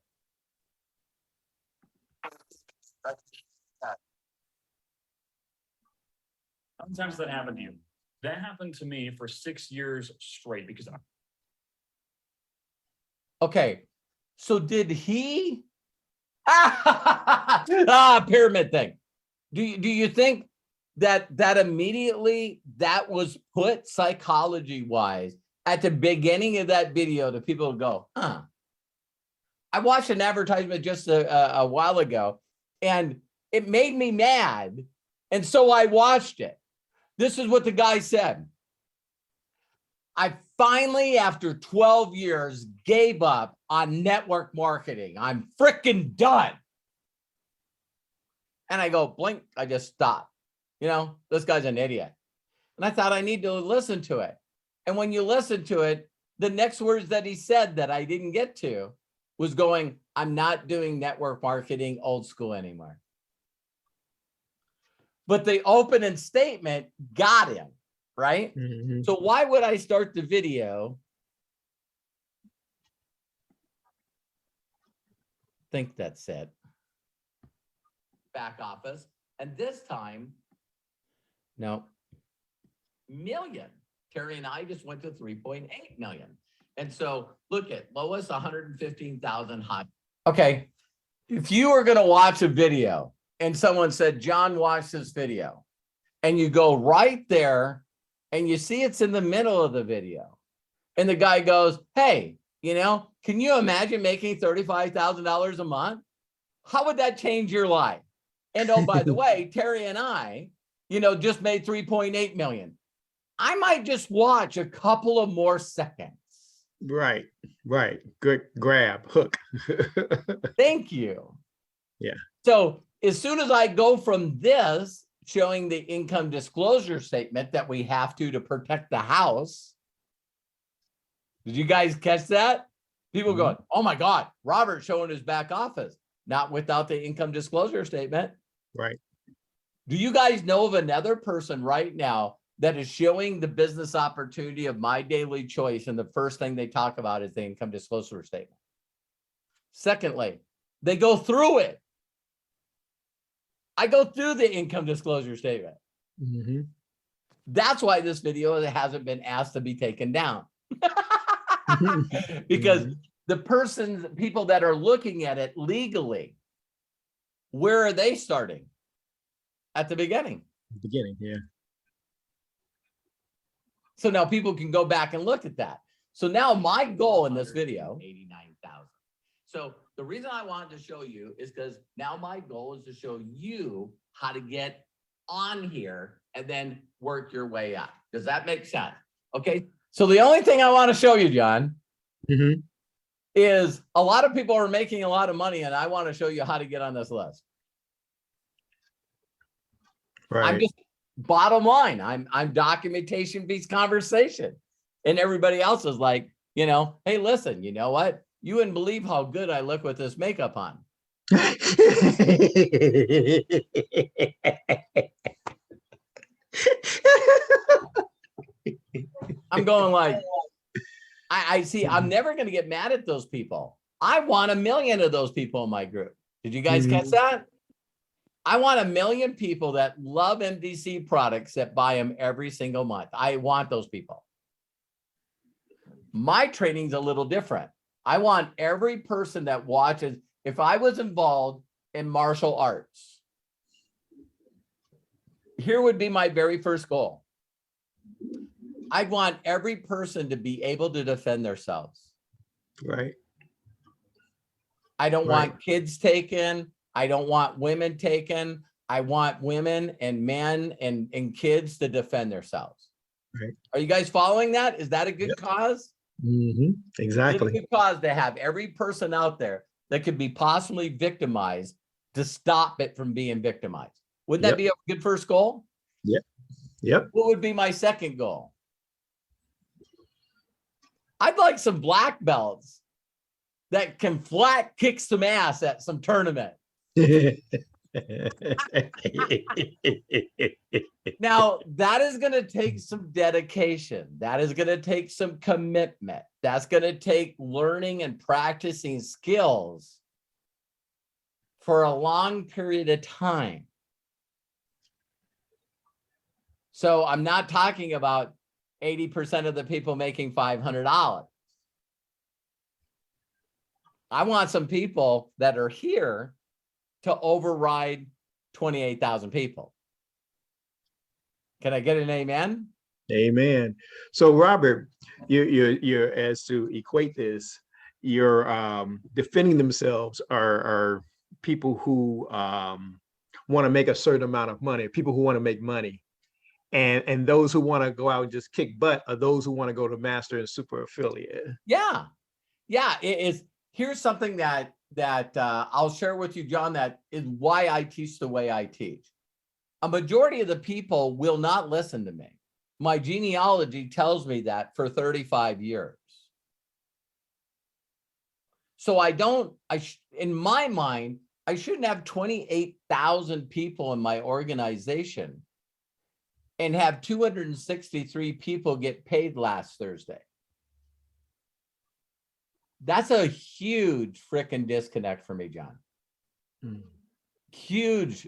Sometimes that happened to you. That happened to me for 6 years straight because Okay, so did he? Pyramid thing. Do you think that immediately that was put psychology wise at the beginning of that video to people go, huh? I watched an advertisement just a while ago and it made me mad. And so I watched it. This is what the guy said. I finally, after 12 years, gave up on network marketing. I'm freaking done. And I go, blink, I just stopped. You know, this guy's an idiot. And I thought I need to listen to it. And when you listen to it, the next words that he said that I didn't get to was going, I'm not doing network marketing old school anymore. But the opening statement got him, right? Mhm. So why would I start the video? Think that's it. Back office. And this time, no, million. Terry and I just went to 3.8 million. And so look at Lois, 115,000 high. Okay. If you are going to watch a video and someone said, John, watch this video, and you go right there and you see it's in the middle of the video. And the guy goes, hey, you know, can you imagine making $35,000 a month? How would that change your life? And oh, by the way, Terry and I, you know, just made 3.8 million. I might just watch a couple of more seconds. Right. Good grab, hook. Thank you. Yeah. So as soon as I go from this, showing the income disclosure statement that we have to protect the house. Did you guys catch that? People going, oh my God, Robert showing his back office, not without the income disclosure statement. Right. Do you guys know of another person right now that is showing the business opportunity of My Daily Choice, and the first thing they talk about is the income disclosure statement? Secondly, they go through it. I go through the income disclosure statement. Mm-hmm. That's why this video hasn't been asked to be taken down. Because the people that are looking at it legally, where are they starting? At the beginning. Beginning, yeah. So now people can go back and look at that. So now my goal in this video, 89,000. So the reason I wanted to show you is because now my goal is to show you how to get on here and then work your way up. Does that make sense? Okay. So the only thing I want to show you, John, is a lot of people are making a lot of money, and I want to show you how to get on this list. Right. I'm just bottom line. I'm documentation beats conversation, and everybody else is like, you know, hey, listen, you know what? You wouldn't believe how good I look with this makeup on. I'm going like, I see, I'm never going to get mad at those people. I want 1 million of those people in my group. Did you guys catch that? I want 1 million people that love MDC products that buy them every single month. I want those people. My training's a little different. I want every person that watches, if I was involved in martial arts, here would be my very first goal. I want every person to be able to defend themselves. Right. I don't want kids taken. I don't want women taken. I want women and men and kids to defend themselves. Right. Are you guys following that? Is that a good Yep. cause? Is it a Exactly. good cause to have every person out there that could be possibly victimized to stop it from being victimized? Wouldn't that Yep. be a good first goal? Yep. What would be my second goal? I'd like some black belts that can flat kick some ass at some tournament. Now, that is going to take some dedication. That is going to take some commitment. That's going to take learning and practicing skills for a long period of time. So I'm not talking about 80% of the people making $500. I want some people that are here to override 28,000 people. Can I get an amen? Amen. So Robert, you're as to equate this, you're defending themselves are people who want to make a certain amount of money, people who want to make money. And those who want to go out and just kick butt are those who want to go to master and super affiliate. Yeah. Yeah. It is. Here's something that I'll share with you, John, that is why I teach the way I teach. A majority of the people will not listen to me. My genealogy tells me that for 35 years. So in my mind, I shouldn't have 28,000 people in my organization and have 263 people get paid last Thursday. That's a huge freaking disconnect for me, John. Huge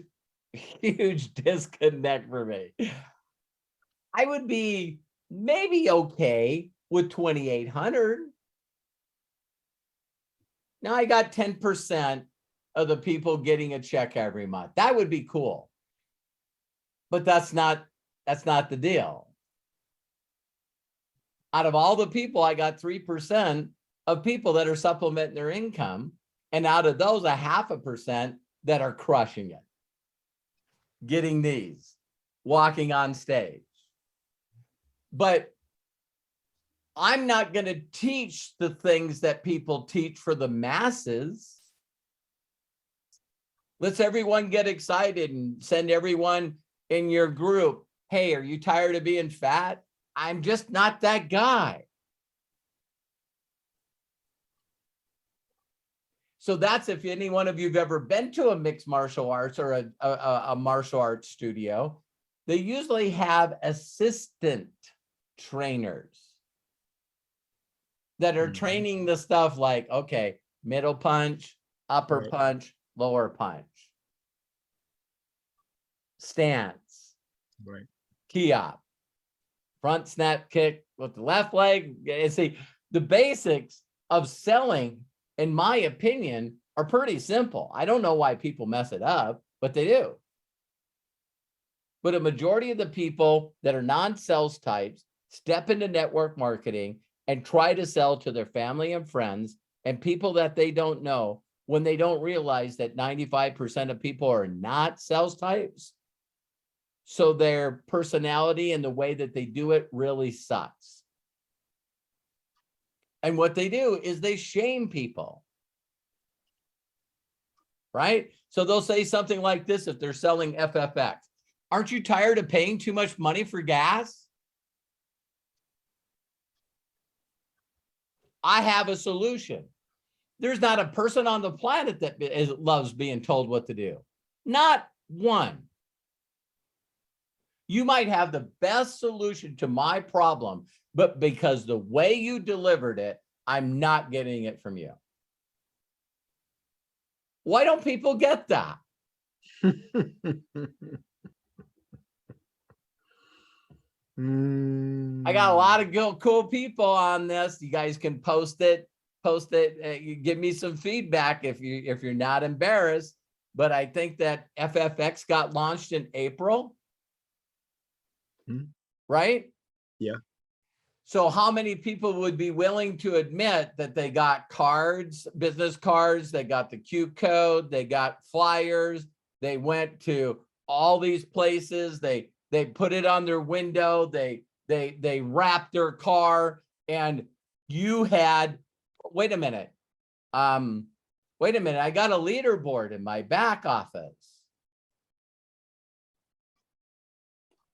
disconnect for me. I would be maybe okay with 2,800. Now I got 10% of the people getting a check every month. That would be cool. But that's not the deal. Out of all the people, I got 3% of people that are supplementing their income. And out of those, 0.5% that are crushing it. Getting these, walking on stage. But I'm not going to teach the things that people teach for the masses. Let's everyone get excited and send everyone in your group, hey, are you tired of being fat? I'm just not that guy. So that's if any one of you have ever been to a mixed martial arts or a martial arts studio, they usually have assistant trainers that are training the stuff like, okay, middle punch, upper punch, lower punch, stance, key op, front snap kick with the left leg. See, the basics of selling, in my opinion, are pretty simple. I don't know why people mess it up, but they do. But a majority of the people that are non-sales types step into network marketing and try to sell to their family and friends and people that they don't know, when they don't realize that 95% of people are not sales types. So their personality and the way that they do it really sucks. And what they do is they shame people. Right? So they'll say something like this if they're selling FFX. Aren't you tired of paying too much money for gas? I have a solution. There's not a person on the planet that loves being told what to do. Not one. You might have the best solution to my problem, but because the way you delivered it, I'm not getting it from you. Why don't people get that? I got a lot of cool people on this. You guys can post it. You give me some feedback if you're not embarrassed. But I think that FFX got launched in April. Right? Yeah. So how many people would be willing to admit that they got cards, business cards, they got the Q code, they got flyers, they went to all these places, they put it on their window, they wrapped their car, and you had, wait a minute, I got a leaderboard in my back office.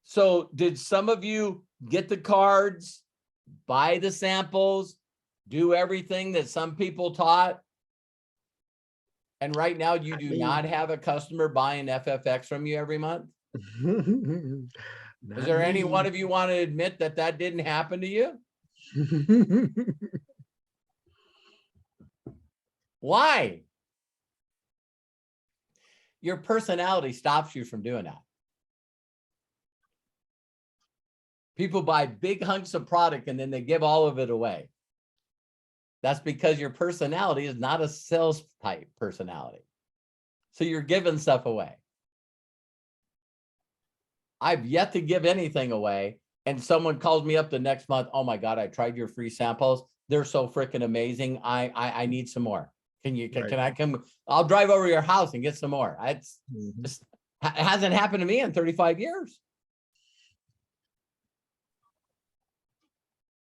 So did some of you get the cards, buy the samples, do everything that some people taught? And right now you do not have a customer buying FFX from you every month? Is there any one of you want to admit that that didn't happen to you? Why? Your personality stops you from doing that. People buy big hunks of product and then they give all of it away. That's because your personality is not a sales type personality. So you're giving stuff away. I've yet to give anything away. And someone calls me up the next month. Oh my God, I tried your free samples. They're so freaking amazing. I need some more. Can I come? I'll drive over to your house and get some more. It hasn't happened to me in 35 years.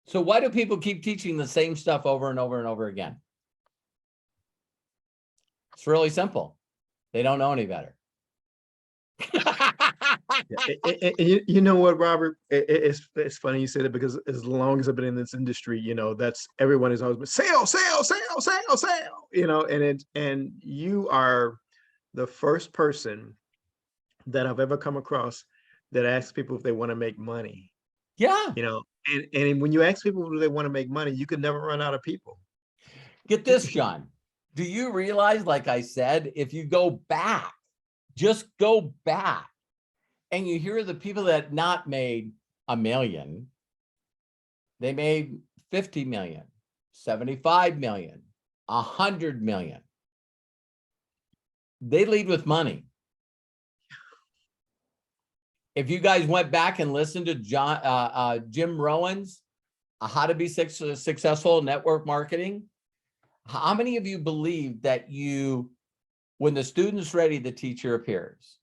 So why do people keep teaching the same stuff over and over and over again? It's really simple. They don't know any better. You know what, Robert? It's funny you say that, because as long as I've been in this industry, you know, that's everyone has always been sale, you know, and you are the first person that I've ever come across that asks people if they want to make money. Yeah. You know, and when you ask people if they want to make money, you can never run out of people. Get this, John. Do you realize, like I said, if you go back, just go back, and you hear the people that not made $1 million, they made 50 million, 75 million, 100 million. They lead with money. If you guys went back and listened to Jim Rowan's How to Be Successful Network Marketing, how many of you believe that when the student's ready, the teacher appears?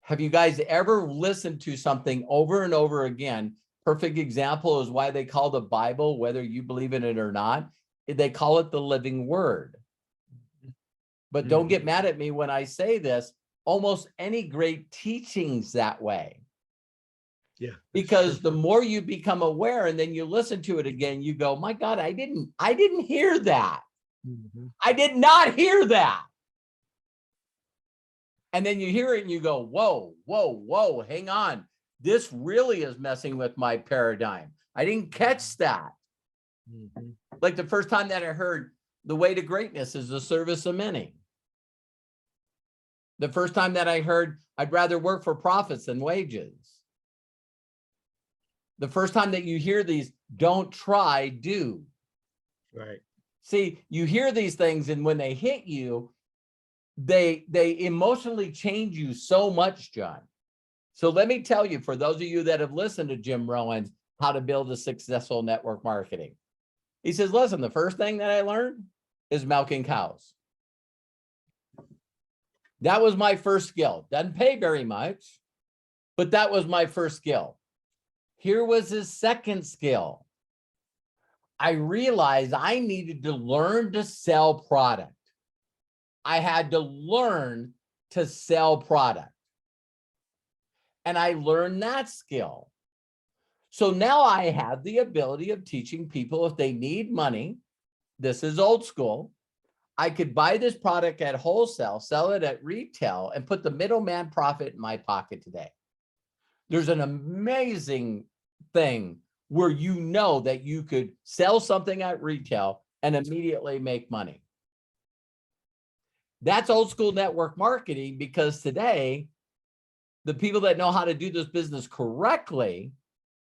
Have you guys ever listened to something over and over again? Perfect example is why they call the Bible, whether you believe in it or not, they call it the living word. But don't get mad at me when I say this. Almost any great teaching's that way. Yeah. Because the more you become aware and then you listen to it again, you go, my God, I didn't hear that. I did not hear that. And then you hear it and you go, whoa, hang on. This really is messing with my paradigm. I didn't catch that. Like the first time that I heard the way to greatness is the service of many. The first time that I heard I'd rather work for profits than wages. The first time that you hear these, don't try, do. Right. See, you hear these things, and when they hit you, they emotionally change you so much, John. So let me tell you, for those of you that have listened to Jim Rowan's How to Build a Successful Network Marketing, he says, listen, the first thing that I learned is milking cows. That was my first skill. Doesn't pay very much, but that was my first skill. Here was his second skill. I realized I needed to learn to sell product. I had to learn to sell product. And I learned that skill. So now I have the ability of teaching people if they need money. This is old school. I could buy this product at wholesale, sell it at retail, and put the middleman profit in my pocket today. There's an amazing thing where you know that you could sell something at retail and immediately make money. That's old school network marketing, because today, the people that know how to do this business correctly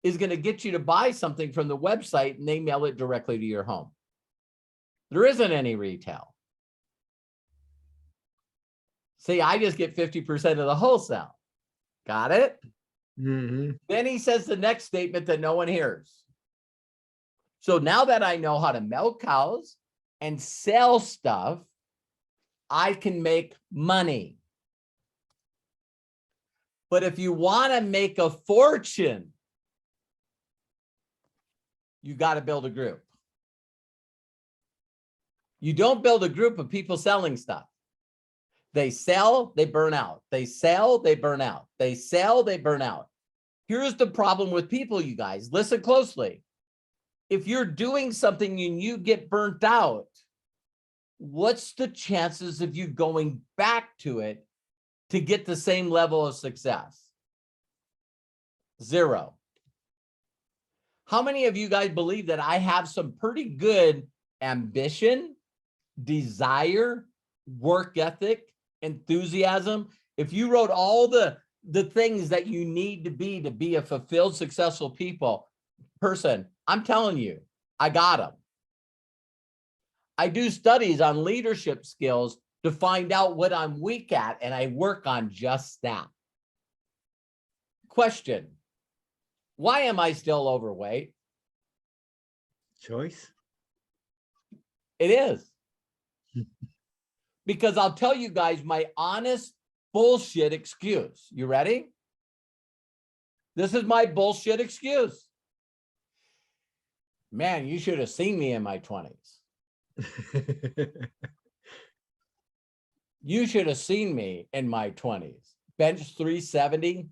is going to get you to buy something from the website and they mail it directly to your home. There isn't any retail. See, I just get 50% of the wholesale. Got it? Then he says the next statement that no one hears. So now that I know how to milk cows and sell stuff, I can make money. But if you want to make a fortune, you got to build a group. You don't build a group of people selling stuff. They sell, they burn out. They sell, they burn out. They sell, they burn out. Here's the problem with people, you guys. Listen closely. If you're doing something and you get burnt out, what's the chances of you going back to it to get the same level of success? 0. How many of you guys believe that I have some pretty good ambition, desire, work ethic, enthusiasm? If you wrote all the things that you need to be a fulfilled, successful person, I'm telling you, I got them. I do studies on leadership skills to find out what I'm weak at, and I work on just that. Question: why am I still overweight? Choice. It is. Because I'll tell you guys my honest bullshit excuse. You ready? This is my bullshit excuse. Man, you should have seen me in my 20s. You should have seen me in my 20s. Bench 370.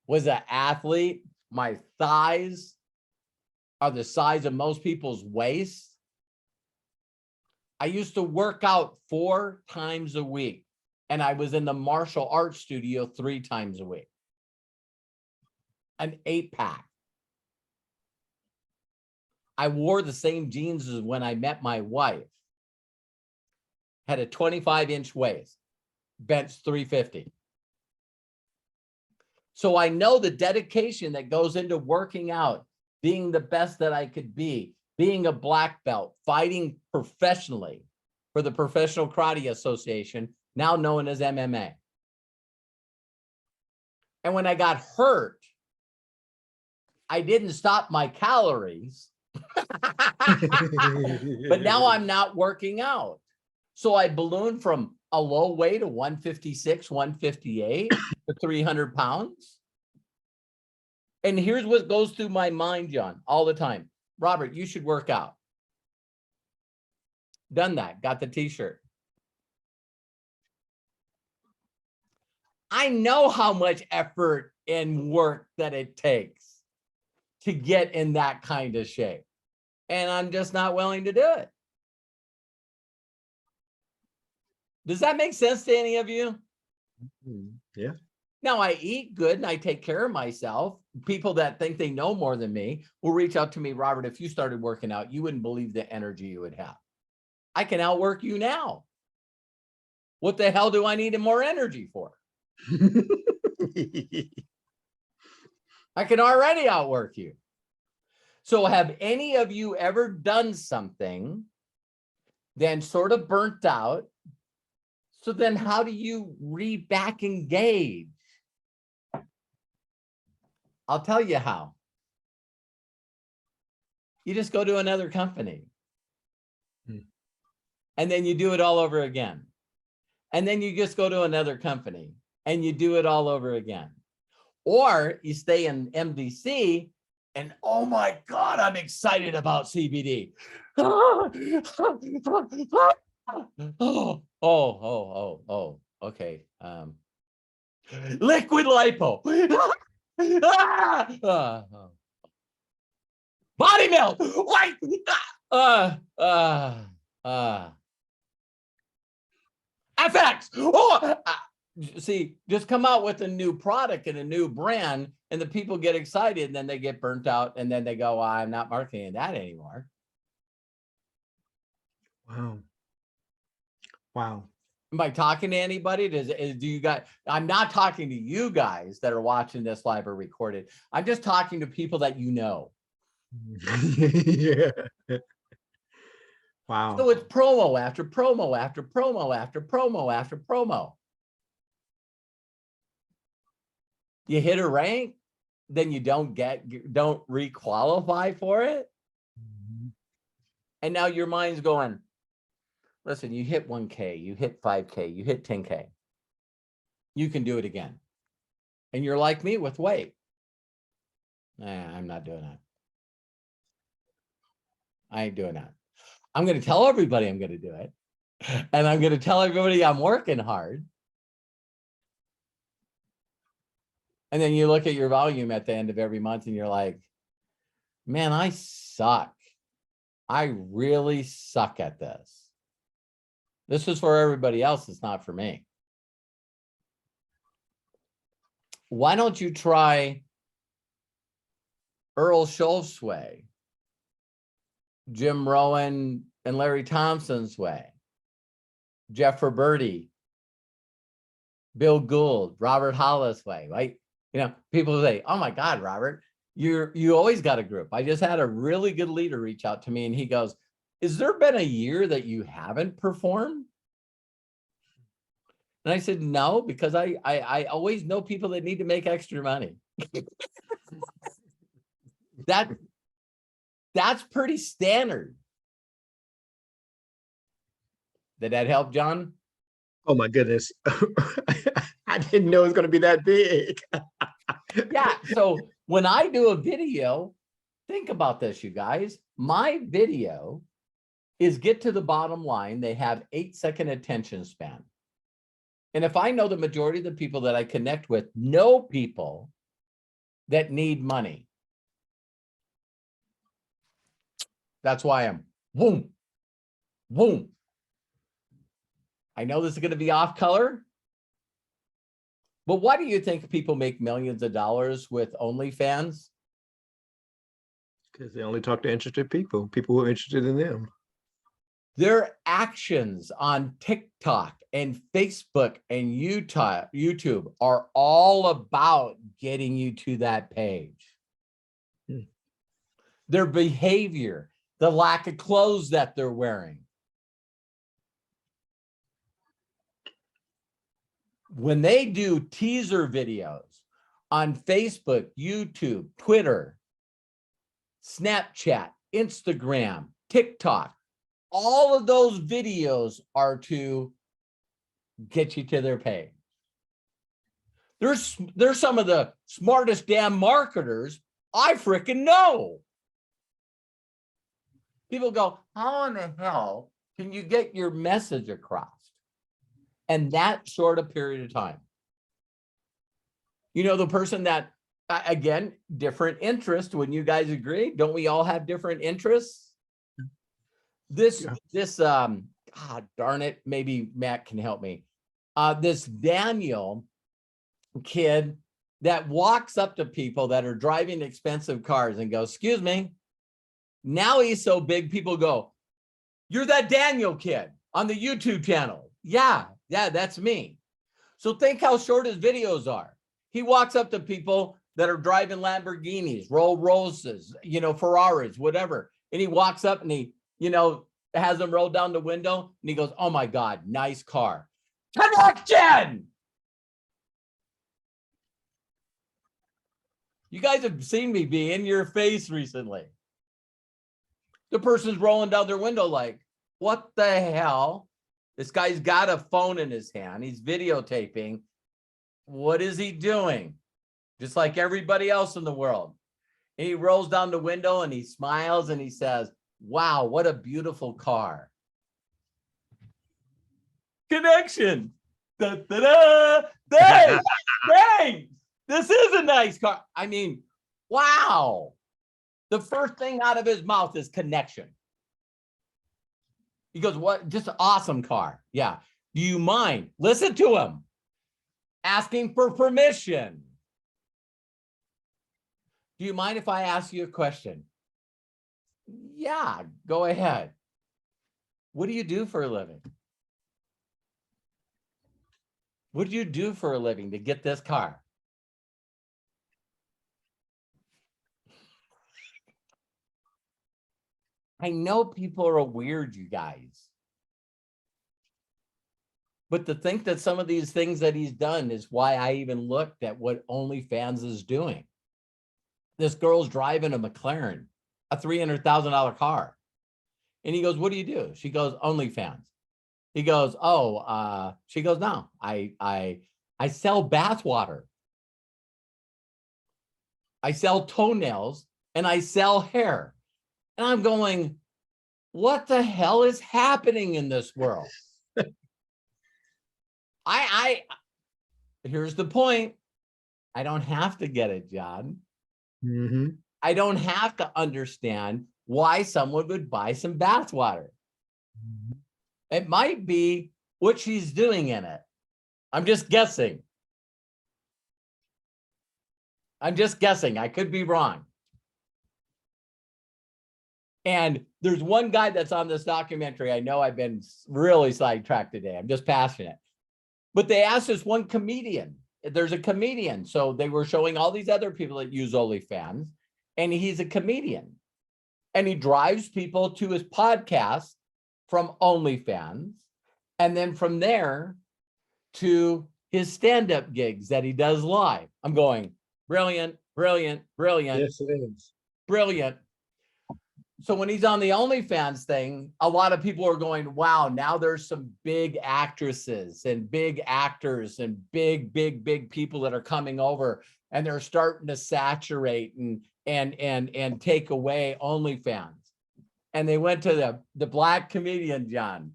Was an athlete. My thighs are the size of most people's waists. I used to work out 4 times a week, and I was in the martial arts studio 3 times a week. An 8-pack. I wore the same jeans as when I met my wife. Had a 25-inch waist, bench 350. So I know the dedication that goes into working out, being the best that I could be, being a black belt, fighting professionally for the Professional Karate Association, now known as MMA. And when I got hurt, I didn't stop my calories, but now I'm not working out. So I ballooned from a low weight of 156, 158 to 300 pounds. And here's what goes through my mind, John, all the time. Robert, you should work out. Done that, got the t-shirt. I know how much effort and work that it takes to get in that kind of shape. And I'm just not willing to do it. Does that make sense to any of you? Yeah. Now, I eat good and I take care of myself. People that think they know more than me will reach out to me, Robert, if you started working out, you wouldn't believe the energy you would have. I can outwork you now. What the hell do I need more energy for? I can already outwork you. So have any of you ever done something, then sort of burnt out? So then how do you back engage? I'll tell you how. You just go to another company. And then you do it all over again. And then you just go to another company and you do it all over again. Or you stay in MDC and, oh my God, I'm excited about CBD. Okay. Liquid lipo. Body melt. Wait. FX. See, just come out with a new product and a new brand, and the people get excited, and then they get burnt out, and then they go, well, I'm not marketing that anymore. Wow. Wow. Am I talking to anybody? Do you guys? I'm not talking to you guys that are watching this live or recorded. I'm just talking to people that you know. Yeah. Wow. So it's promo after promo after promo after promo after promo. You hit a rank, then you don't re-qualify for it. And now your mind's going, listen, you hit 1K, you hit 5K, you hit 10K. You can do it again. And you're like me with weight. I'm not doing that. I ain't doing that. I'm going to tell everybody I'm going to do it. And I'm going to tell everybody I'm working hard. And then you look at your volume at the end of every month and you're like, man, I suck. I really suck at this. This is for everybody else. It's not for me. Why don't you try Earl Schultz's way, Jim Rowan and Larry Thompson's way, Jeff Roberti, Bill Gould, Robert Hollis way, right? You know, people say, oh my God, Robert, you always got a group. I just had a really good leader reach out to me and he goes, has there been a year that you haven't performed? And I said, no, because I always know people that need to make extra money. That's pretty standard. Did that help, John? Oh my goodness. I didn't know it was going to be that big. Yeah. So when I do a video, think about this, you guys. My video is get to the bottom line. They have 8-second attention span. And if I know the majority of the people that I connect with know people that need money, that's why I'm boom, boom. I know this is going to be off color, but why do you think people make millions of dollars with OnlyFans? Because they only talk to interested people who are interested in them. Their actions on TikTok and Facebook and YouTube are all about getting you to that page. Their behavior, the lack of clothes that they're wearing. When they do teaser videos on Facebook, YouTube, Twitter, Snapchat, Instagram, TikTok, all of those videos are to get you to their page. They're some of the smartest damn marketers I freaking know. People go, how in the hell can you get your message across in that short a period of time? You know, the person that, again, different interest. When you guys agree, don't we all have different interests? God darn it, maybe Matt can help me. This Daniel kid that walks up to people that are driving expensive cars and goes, excuse me. Now he's so big, people go, you're that Daniel kid on the YouTube channel. Yeah, that's me. So think how short his videos are. He walks up to people that are driving Lamborghinis, Rolls Royces, you know, Ferraris, whatever. And he walks up and he, you know, has them roll down the window and he goes, oh my God, nice car. Connection! You guys have seen me be in your face recently. The person's rolling down their window like, what the hell? This guy's got a phone in his hand. He's videotaping. What is he doing? Just like everybody else in the world. And he rolls down the window and he smiles and he says, wow, what a beautiful car. Connection. Da, da, da. Thanks. Thanks. This is a nice car. I mean, wow. The first thing out of his mouth is connection. He goes, what? Just an awesome car. Yeah. Do you mind? Listen to him. Asking for permission. Do you mind if I ask you a question? Yeah, go ahead. What do you do for a living? What do you do for a living to get this car? I know people are weird, you guys. But to think that some of these things that he's done is why I even looked at what OnlyFans is doing. this girl's driving a McLaren, a $300,000 car. And he goes, what do you do? She goes, OnlyFans. He goes, she goes, no, I sell bath water. I sell toenails and I sell hair. And I'm going, what the hell is happening in this world? Here's the point. I don't have to get it, John. Mhm. I don't have to understand why someone would buy some bath water. It might be what she's doing in it. I'm just guessing. I could be wrong. And there's one guy that's on this documentary. I know I've been really sidetracked today. I'm just passionate. But they asked this one comedian. There's a comedian. So they were showing all these other people that use OnlyFans. And he's a comedian. And he drives people to his podcast from OnlyFans. And then from there to his stand-up gigs that he does live. I'm going, brilliant, brilliant, brilliant. Yes, it is. Brilliant. So when he's on the OnlyFans thing, a lot of people are going, wow, now there's some big actresses and big actors and big people that are coming over, and they're starting to saturate and take away OnlyFans. And they went to the black comedian, John,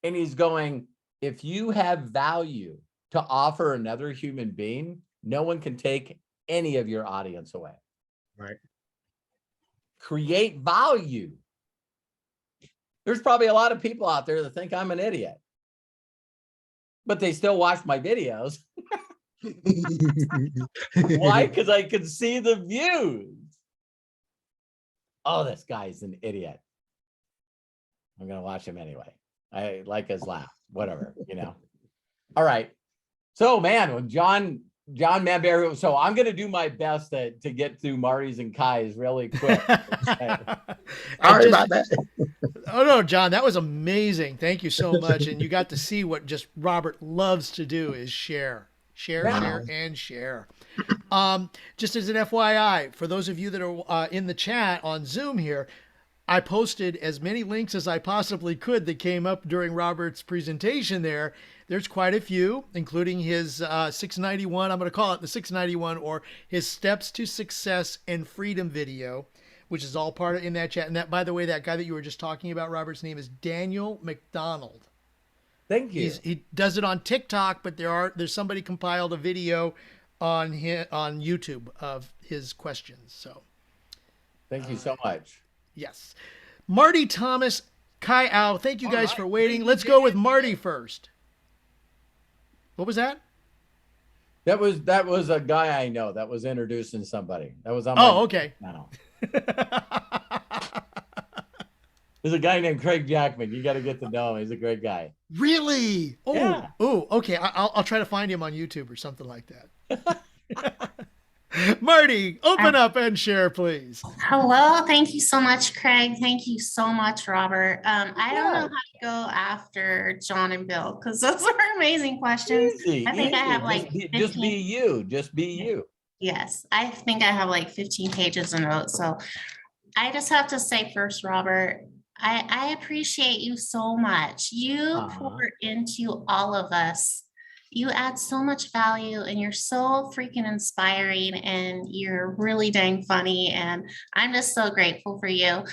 and he's going, if you have value to offer another human being, no one can take any of your audience away. Right. Create value. There's probably a lot of people out there that think I'm an idiot, but they still watch my videos. Why? Because I can see the views. Oh, this guy's an idiot. I'm going to watch him anyway. I like his laugh, whatever, All right. So, man, when John Manbear, so I'm going to do my best to get through Marty's and Kai's really quick. Sorry about that. Oh no, John, that was amazing. Thank you so much. And you got to see what just Robert loves to do is share. Share. Just as an FYI, for those of you that are in the chat on Zoom here, I posted as many links as I possibly could that came up during Robert's presentation there. There's quite a few, including his 691, I'm going to call it the 691, or his Steps to Success and Freedom video, which is all part of in that chat. And that, by the way, that guy that you were just talking about, Robert's name is Daniel McDonald. Thank you. He does it on TikTok, but there's somebody compiled a video on YouTube of his questions. So thank you so much. Yes. Marty Thomas, Kai Au, thank you guys for waiting. Let's go with Marty first. What was that? That was a guy I know that was introducing somebody. That was on okay. channel. There's a guy named Craig Jackman. You got to get to know him. He's a great guy. Really? Oh, yeah. Oh, okay. I'll try to find him on YouTube or something like that. Marty, open up and share, please. Hello. Thank you so much, Craig. Thank you so much, Robert. I don't know how to go after John and Bill because those are amazing questions. Easy, I think I have like just be you. Just be you. Yes, I think I have like 15 pages of notes. So I just have to say first, Robert, I appreciate you so much. You pour into all of us. You add so much value and you're so freaking inspiring and you're really dang funny. And I'm just so grateful for you.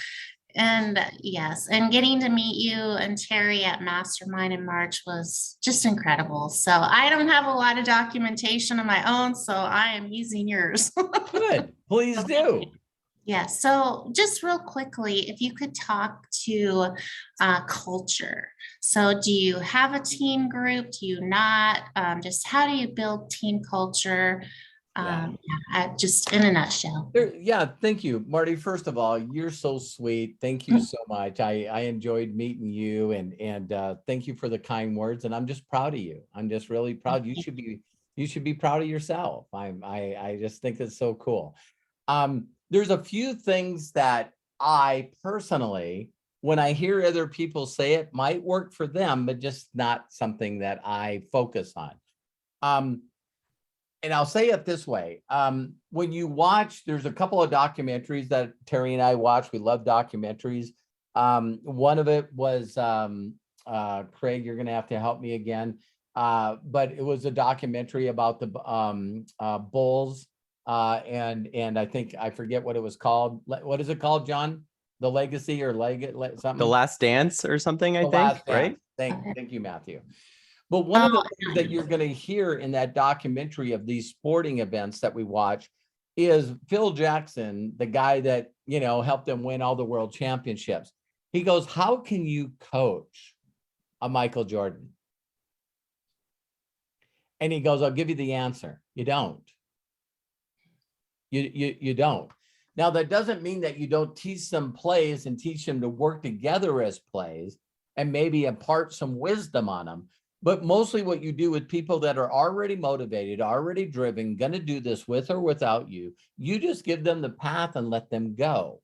And yes, and getting to meet you and Terry at Mastermind in March was just incredible. So I don't have a lot of documentation of my own, so I am using yours. Good. Please do. Yeah. So just real quickly, if you could talk to culture. So do you have a team group? Do you not? Just how do you build team culture? Just in a nutshell. Thank you, Marty. First of all, you're so sweet. Thank you so much. I enjoyed meeting you and thank you for the kind words. And I'm just proud of you. I'm just really proud. You should be proud of yourself. I just think it's so cool. There's a few things that I personally, when I hear other people say it, might work for them, but just not something that I focus on. and I'll say it this way. When you watch, there's a couple of documentaries that Terry and I watch. We love documentaries. One of it was, Craig, you're going to have to help me again. But it was a documentary about the bulls. And I think, I forget what it was called. What is it called, John? The Legacy or something? The Last Dance or something, I The think, Last right? Dance. Thank you, Matthew. But one of the Oh, things that you're going to hear in that documentary of these sporting events that we watch is Phil Jackson, the guy that, you know, helped them win all the world championships. He goes, how can you coach a Michael Jordan? And he goes, I'll give you the answer. You don't. You don't. Now, that doesn't mean that you don't teach them plays and teach them to work together as plays and maybe impart some wisdom on them. But mostly what you do with people that are already motivated, already driven, going to do this with or without you, you just give them the path and let them go.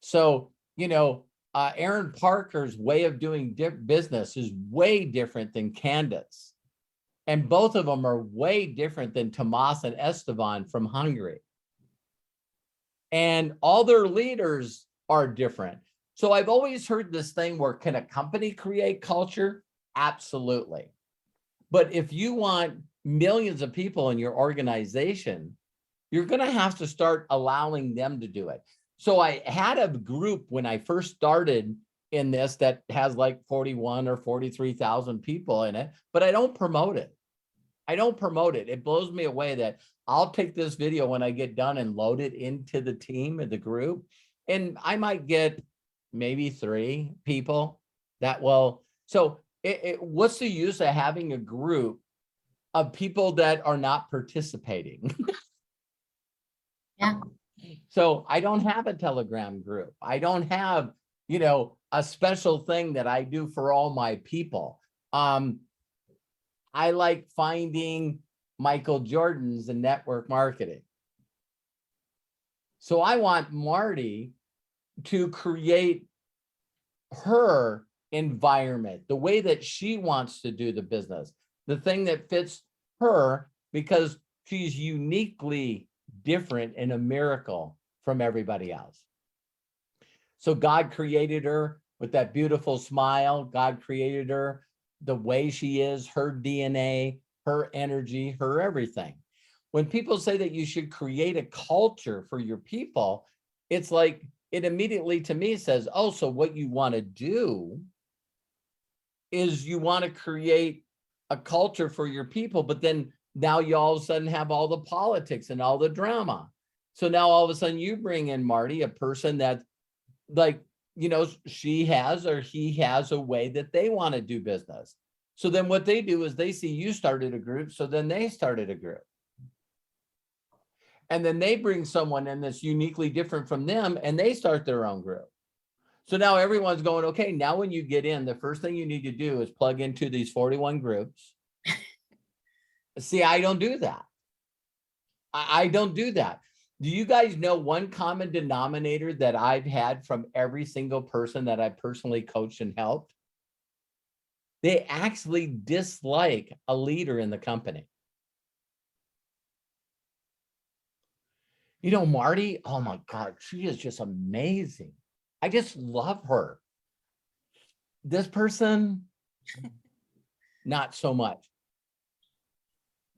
So, you know, Aaron Parker's way of doing business is way different than Candace. And both of them are way different than Tomas and Esteban from Hungary. And all their leaders are different. So I've always heard this thing where, can a company create culture? Absolutely. But if you want millions of people in your organization, you're going to have to start allowing them to do it. So I had a group when I first started in this that has like 41 or 43,000 people in it, but I don't promote it. I don't promote it. It blows me away that I'll take this video when I get done and load it into the team and the group. And I might get maybe 3 people that will. So what's the use of having a group of people that are not participating? Yeah. So I don't have a Telegram group. I don't have, you know, a special thing that I do for all my people. I like finding Michael Jordans in network marketing. So I want Marty to create her environment, the way that she wants to do the business, the thing that fits her, because she's uniquely different and a miracle from everybody else. So God created her with that beautiful smile. God created her the way she is, her DNA, her energy, her everything. When people say that you should create a culture for your people, it's like, it immediately to me says, oh, so what you want to do is you want to create a culture for your people, but then now you all of a sudden have all the politics and all the drama. So now all of a sudden you bring in Marty, a person that, like, you know, she has or he has a way that they want to do business. So then what they do is they see you started a group, so then they started a group. And then they bring someone in that's uniquely different from them and they start their own group. So now everyone's going, okay, now when you get in, the first thing you need to do is plug into these 41 groups. See, I don't do that. I don't do that. Do you guys know one common denominator that I've had from every single person that I personally coached and helped? They actually dislike a leader in the company. You know, Marty, oh my God, she is just amazing. I just love her. This person, not so much.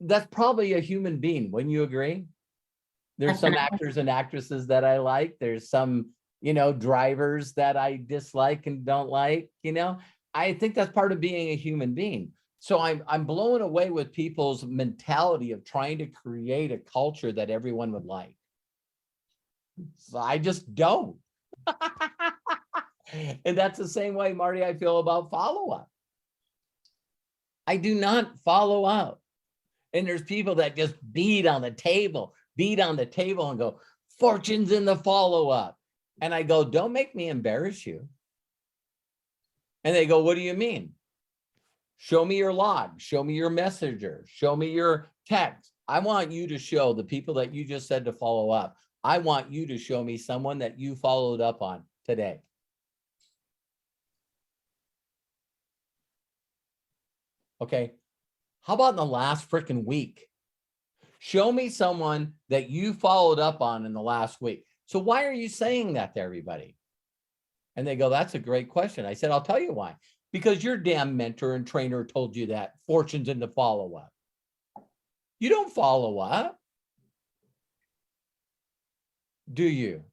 That's probably a human being. Wouldn't you agree? There's some actors and actresses that I like. There's some, you know, drivers that I dislike and don't like, you know. I think that's part of being a human being. So I'm blown away with people's mentality of trying to create a culture that everyone would like. So I just don't. And that's the same way, Marty, I feel about follow-up. I do not follow up. And there's people that just beat on the table and go, fortune's in the follow-up. And I go, don't make me embarrass you. And they go, what do you mean? Show me your log, show me your messenger, show me your text. I want you to show the people that you just said to follow up. I want you to show me someone that you followed up on today. Okay. How about in the last freaking week? Show me someone that you followed up on in the last week. So why are you saying that to everybody? And they go, that's a great question. I said, I'll tell you why. Because your damn mentor and trainer told you that fortune's in the follow-up. You don't follow up, do you?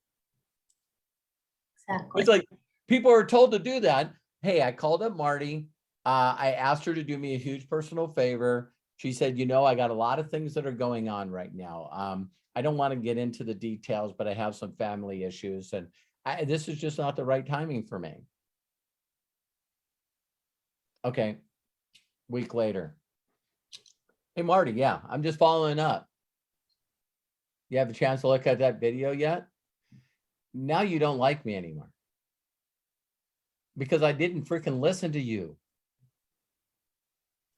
Exactly. It's like people are told to do that. Hey, I called up Marty. I asked her to do me a huge personal favor. She said, you know, I got a lot of things that are going on right now. I don't want to get into the details, but I have some family issues, and this is just not the right timing for me. Okay, week later. Hey, Marty, yeah, I'm just following up. You have a chance to look at that video yet? Now you don't like me anymore. Because I didn't freaking listen to you.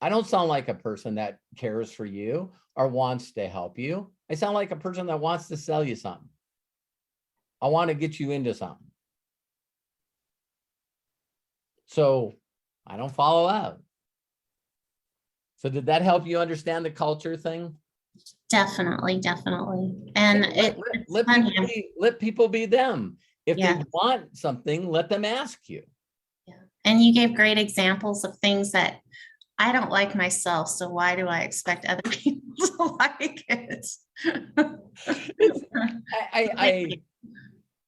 I don't sound like a person that cares for you or wants to help you. I sound like a person that wants to sell you something. I want to get you into something. So I don't follow up. So did that help you understand the culture thing? Definitely, definitely. And let people be them. If Yeah. they want something, let them ask you. and you gave great examples of things that I don't like myself. So why do I expect other people to like it?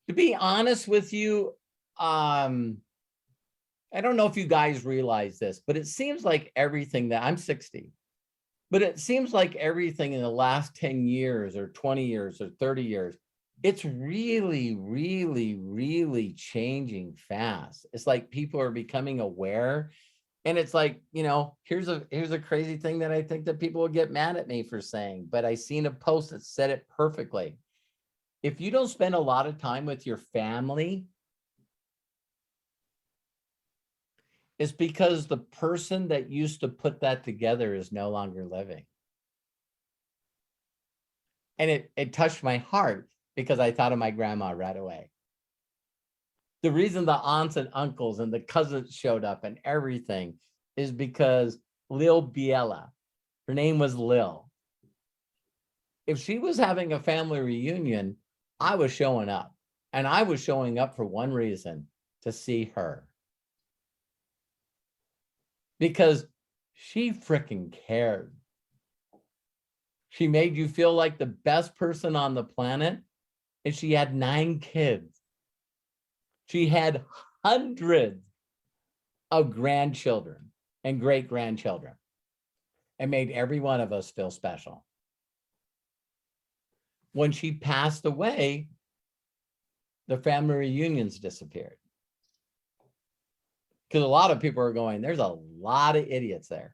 To be honest with you, I don't know if you guys realize this, but it seems like everything that I'm 60, but it seems like everything in the last 10 years or 20 years or 30 years, it's really, really, really changing fast. It's like people are becoming aware. And it's like, you know, here's a crazy thing that I think that people will get mad at me for saying, but I seen a post that said it perfectly. If you don't spend a lot of time with your family, it's because the person that used to put that together is no longer living. And it touched my heart because I thought of my grandma right away. The reason the aunts and uncles and the cousins showed up and everything is because Lil Biela, her name was Lil. If she was having a family reunion, I was showing up. And I was showing up for one reason, to see her. Because she freaking cared. She made you feel like the best person on the planet. And she had 9 kids. She had hundreds of grandchildren and great-grandchildren, and made every one of us feel special. When she passed away, the family reunions disappeared. Because a lot of people are going, there's a lot of idiots there.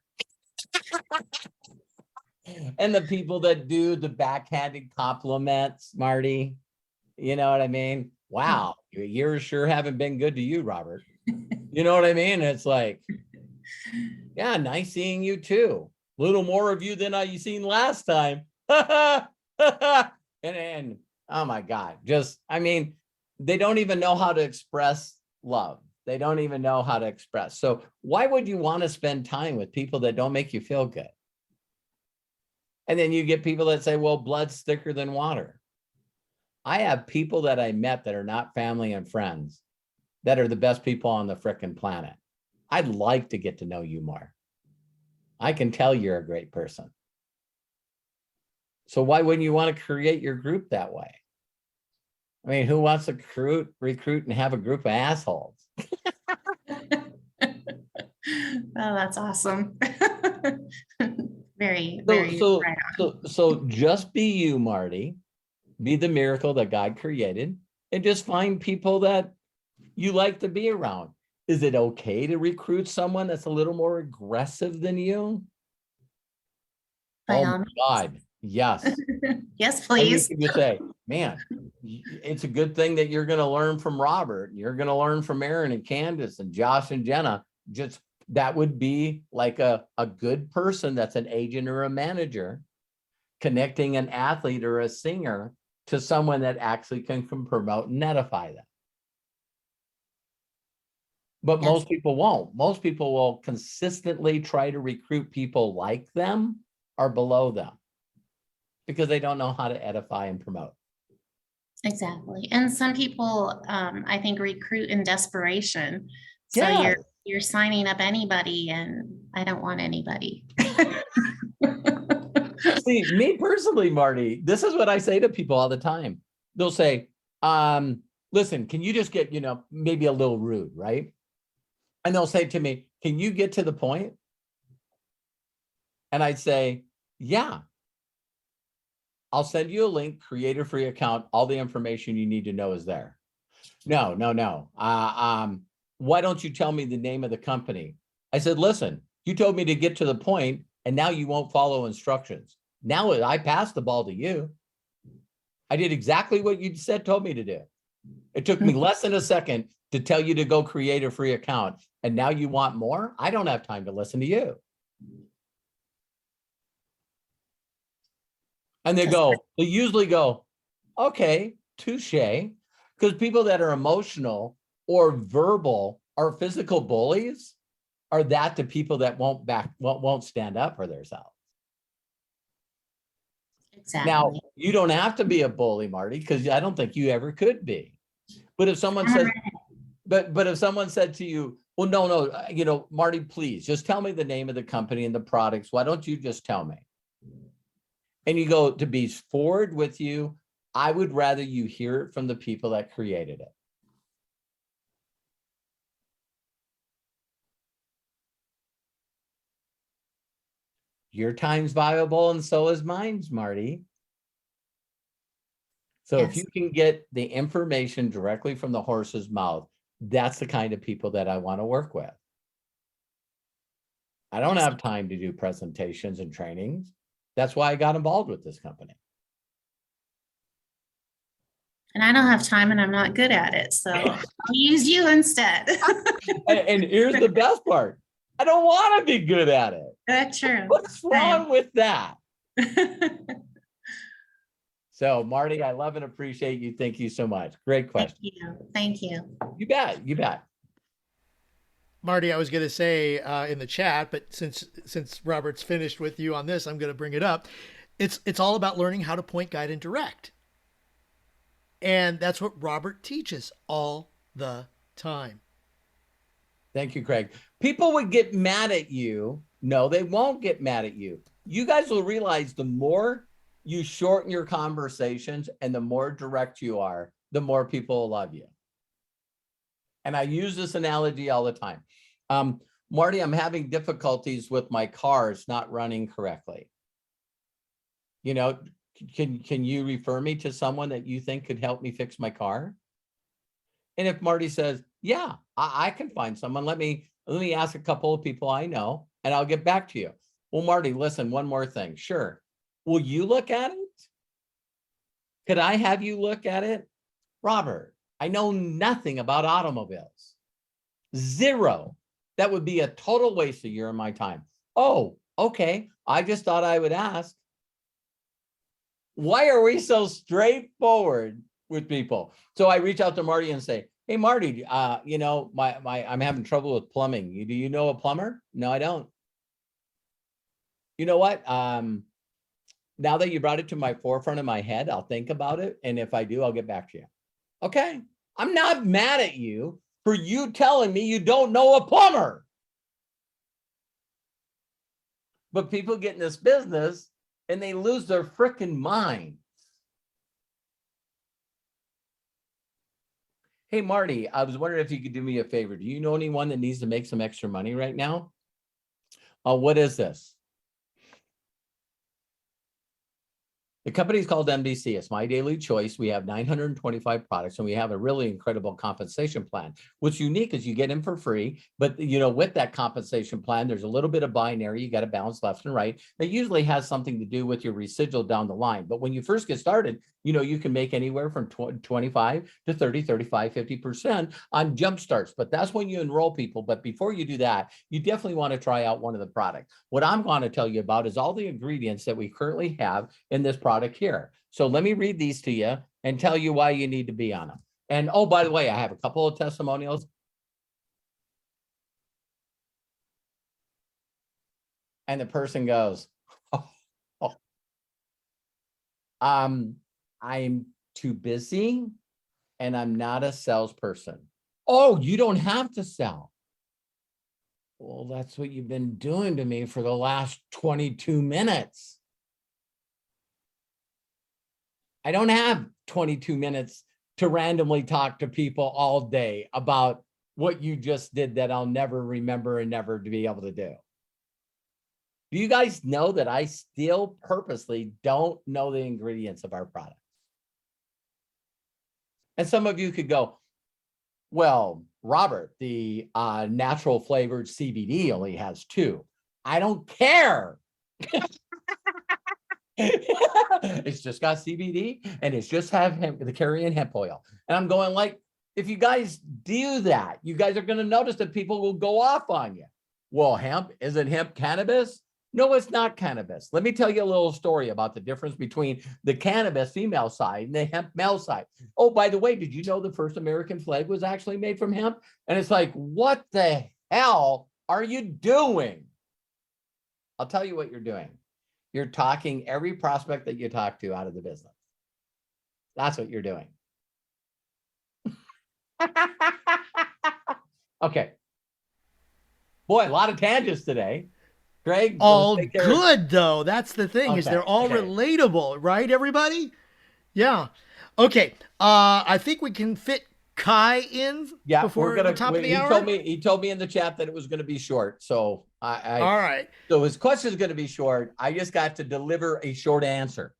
And the people that do the backhanded compliments, Marty, you know what I mean? Wow, your years sure haven't been good to you, Robert. You know what I mean? It's like, yeah, nice seeing you too. A little more of you than I seen last time. and oh my God, just, I mean, they don't even know how to express love. They don't even know how to express. So why would you want to spend time with people that don't make you feel good? And then you get people that say, well, blood's thicker than water. I have people that I met that are not family and friends that are the best people on the frickin' planet. I'd like to get to know you more. I can tell you're a great person. So why wouldn't you want to create your group that way? I mean, who wants to recruit and have a group of assholes? Oh, that's awesome. Very, So, very right on. so just be you, Marty. Be the miracle that God created, and just find people that you like to be around. Is it okay to recruit someone that's a little more aggressive than you? By Oh all my means. God, yes. Yes, And you please. can just say, man, it's a good thing that you're going to learn from Robert. You're going to learn from Aaron and Candace and Josh and Jenna. Just that would be like a good person that's an agent or a manager connecting an athlete or a singer to someone that actually can promote and edify them. But Yes. most people won't. Most people will consistently try to recruit people like them or below them. because they don't know how to edify and promote. Exactly. And some people, I think, recruit in desperation. So Yes. you're signing up anybody, and I don't want anybody. See, me personally, Marty, this is what I say to people all the time. They'll say, listen, can you just get, maybe a little rude, right? And they'll say to me, can you get to the point? And I'd say, yeah. I'll send you a link, create a free account. All the information you need to know is there. No. Why don't you tell me the name of the company? I said, listen, you told me to get to the point, and now you won't follow instructions. Now I passed the ball to you. I did exactly what you told me to do. It took me less than a second to tell you to go create a free account. And now you want more? I don't have time to listen to you. And they usually go, okay, touche. Because people that are emotional or verbal or physical bullies are the people that won't stand up for themselves. Exactly. Now, you don't have to be a bully, Marty, because I don't think you ever could be. But if someone says, but if someone said to you, well, no, Marty, please just tell me the name of the company and the products. Why don't you just tell me? And you go, to be forward with you, I would rather you hear it from the people that created it. Your time's valuable and so is mine, Marty. So if you can get the information directly from the horse's mouth, that's the kind of people that I want to work with. I don't have time to do presentations and trainings. That's why I got involved with this company. And I don't have time, and I'm not good at it. So I'll use you instead. And here's the best part. I don't want to be good at it. That's true. What's wrong with that? So, Marty, I love and appreciate you. Thank you so much. Great question. Thank you. You bet. You bet. Marty, I was going to say in the chat, but since Robert's finished with you on this, I'm going to bring it up. It's all about learning how to point, guide, and direct. And that's what Robert teaches all the time. Thank you, Craig. People would get mad at you. No, they won't get mad at you. You guys will realize the more you shorten your conversations and the more direct you are, the more people will love you. And I use this analogy all the time. Marty, I'm having difficulties with my cars not running correctly. Can you refer me to someone that you think could help me fix my car? And if Marty says, yeah, I can find someone, let me ask a couple of people I know, and I'll get back to you. Well, Marty, listen, one more thing. Sure. Will you look at it? Could I have you look at it? Robert, I know nothing about automobiles. Zero. That would be a total waste of your and my time. Oh, okay. I just thought I would ask. Why are we so straightforward with people? So I reach out to Marty and say, hey, Marty, I'm having trouble with plumbing. Do you know a plumber? No, I don't. You know what? Now that you brought it to my forefront of my head, I'll think about it. And if I do, I'll get back to you. Okay. I'm not mad at you for you telling me you don't know a plumber. But people get in this business and they lose their freaking mind. Hey, Marty, I was wondering if you could do me a favor. Do you know anyone that needs to make some extra money right now? What is this? The company is called MDC. It's My Daily Choice. We have 925 products, and we have a really incredible compensation plan. What's unique is you get in for free, but with that compensation plan, there's a little bit of binary. You got to balance left and right. That usually has something to do with your residual down the line. But when you first get started, you can make anywhere from 25 to 30, 35, 50% on jump starts. But that's when you enroll people. But before you do that, you definitely want to try out one of the products. What I'm going to tell you about is all the ingredients that we currently have in this product here. So let me read these to you and tell you why you need to be on them. And oh, by the way, I have a couple of testimonials. And the person goes, I'm too busy and I'm not a salesperson. Oh, you don't have to sell. Well, that's what you've been doing to me for the last 22 minutes. I don't have 22 minutes to randomly talk to people all day about what you just did that I'll never remember and never to be able to do. Do you guys know that I still purposely don't know the ingredients of our product? And some of you could go, well, Robert, the natural flavored CBD only has 2. I don't care. It's just got CBD and it's just have the carrion hemp oil. And I'm going like, if you guys do that, you guys are going to notice that people will go off on you. Well, hemp, isn't hemp cannabis? No, it's not cannabis. Let me tell you a little story about the difference between the cannabis female side and the hemp male side. Oh, by the way, did you know the first American flag was actually made from hemp? And it's like, what the hell are you doing? I'll tell you what you're doing. You're talking every prospect that you talk to out of the business. That's what you're doing. Okay. Boy, a lot of tangents today. Greg, All good though. That's the thing, is Okay, they're all okay. relatable, right, everybody? Yeah. Okay. I think we can fit Kai in before the top of the hour. He told me in the chat that it was going to be short. So all right. So his question is going to be short. I just got to deliver a short answer.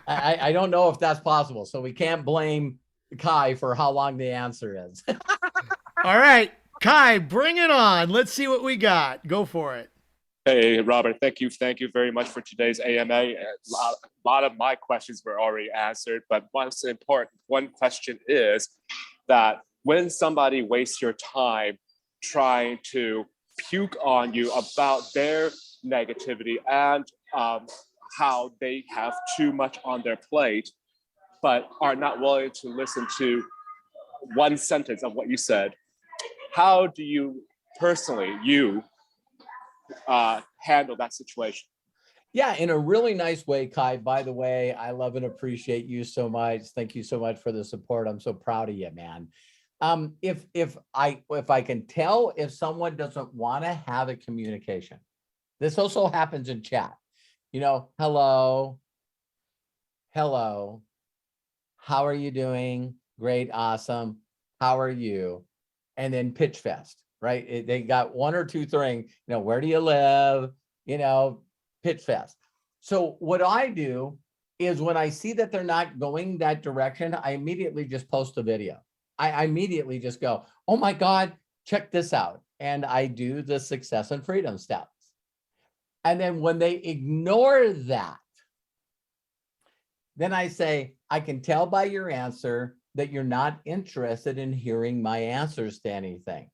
I don't know if that's possible. So we can't blame Kai for how long the answer is. All right, Kai, bring it on. Let's see what we got. Go for it. Hey, Robert, thank you very much for today's AMA. A lot of my questions were already answered, but most important one question is that when somebody wastes your time trying to puke on you about their negativity and how they have too much on their plate, but are not willing to listen to one sentence of what you said, how do you personally, handle that situation? Yeah, in a really nice way, Kai. By the way, I love and appreciate you so much. Thank you so much for the support. I'm so proud of you, man. If I can tell if someone doesn't want to have a communication, this also happens in chat. You know, hello, how are you doing? Great, awesome. How are you? And then pitch fest, right? They got 1 or 2 things, you know, where do you live? You know, pitch fest. So what I do is when I see that they're not going that direction, I immediately just post a video. I immediately just go, oh my God, check this out. And I do the success and freedom steps. And then when they ignore that, then I say, I can tell by your answer that you're not interested in hearing my answers to anything.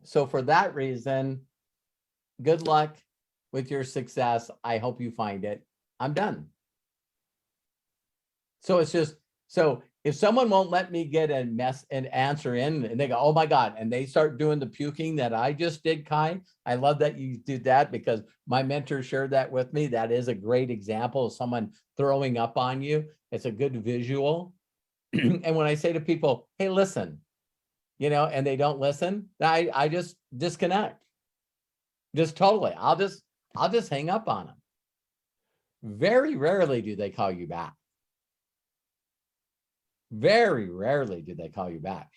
So for that reason, good luck with your success. I hope you find it. I'm done. So it's just, so if someone won't let me get an answer in and they go, oh my God, and they start doing the puking that I just did, Kai, I love that you did that because my mentor shared that with me. That is a great example of someone throwing up on you. It's a good visual. And when I say to people, hey, listen, you know, and they don't listen, I just disconnect. Just totally. I'll just hang up on them. Very rarely do they call you back. Very rarely do they call you back.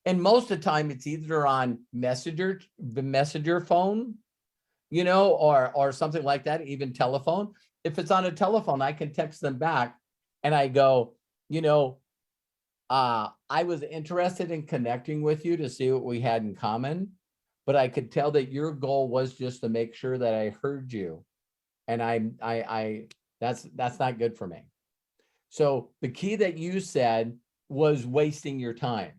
And most of the time it's either on the messenger phone, you know, or something like that, even telephone. If it's on a telephone, I can text them back and I go, you know, I was interested in connecting with you to see what we had in common, but I could tell that your goal was just to make sure that I heard you. And that's not good for me. So the key that you said was wasting your time.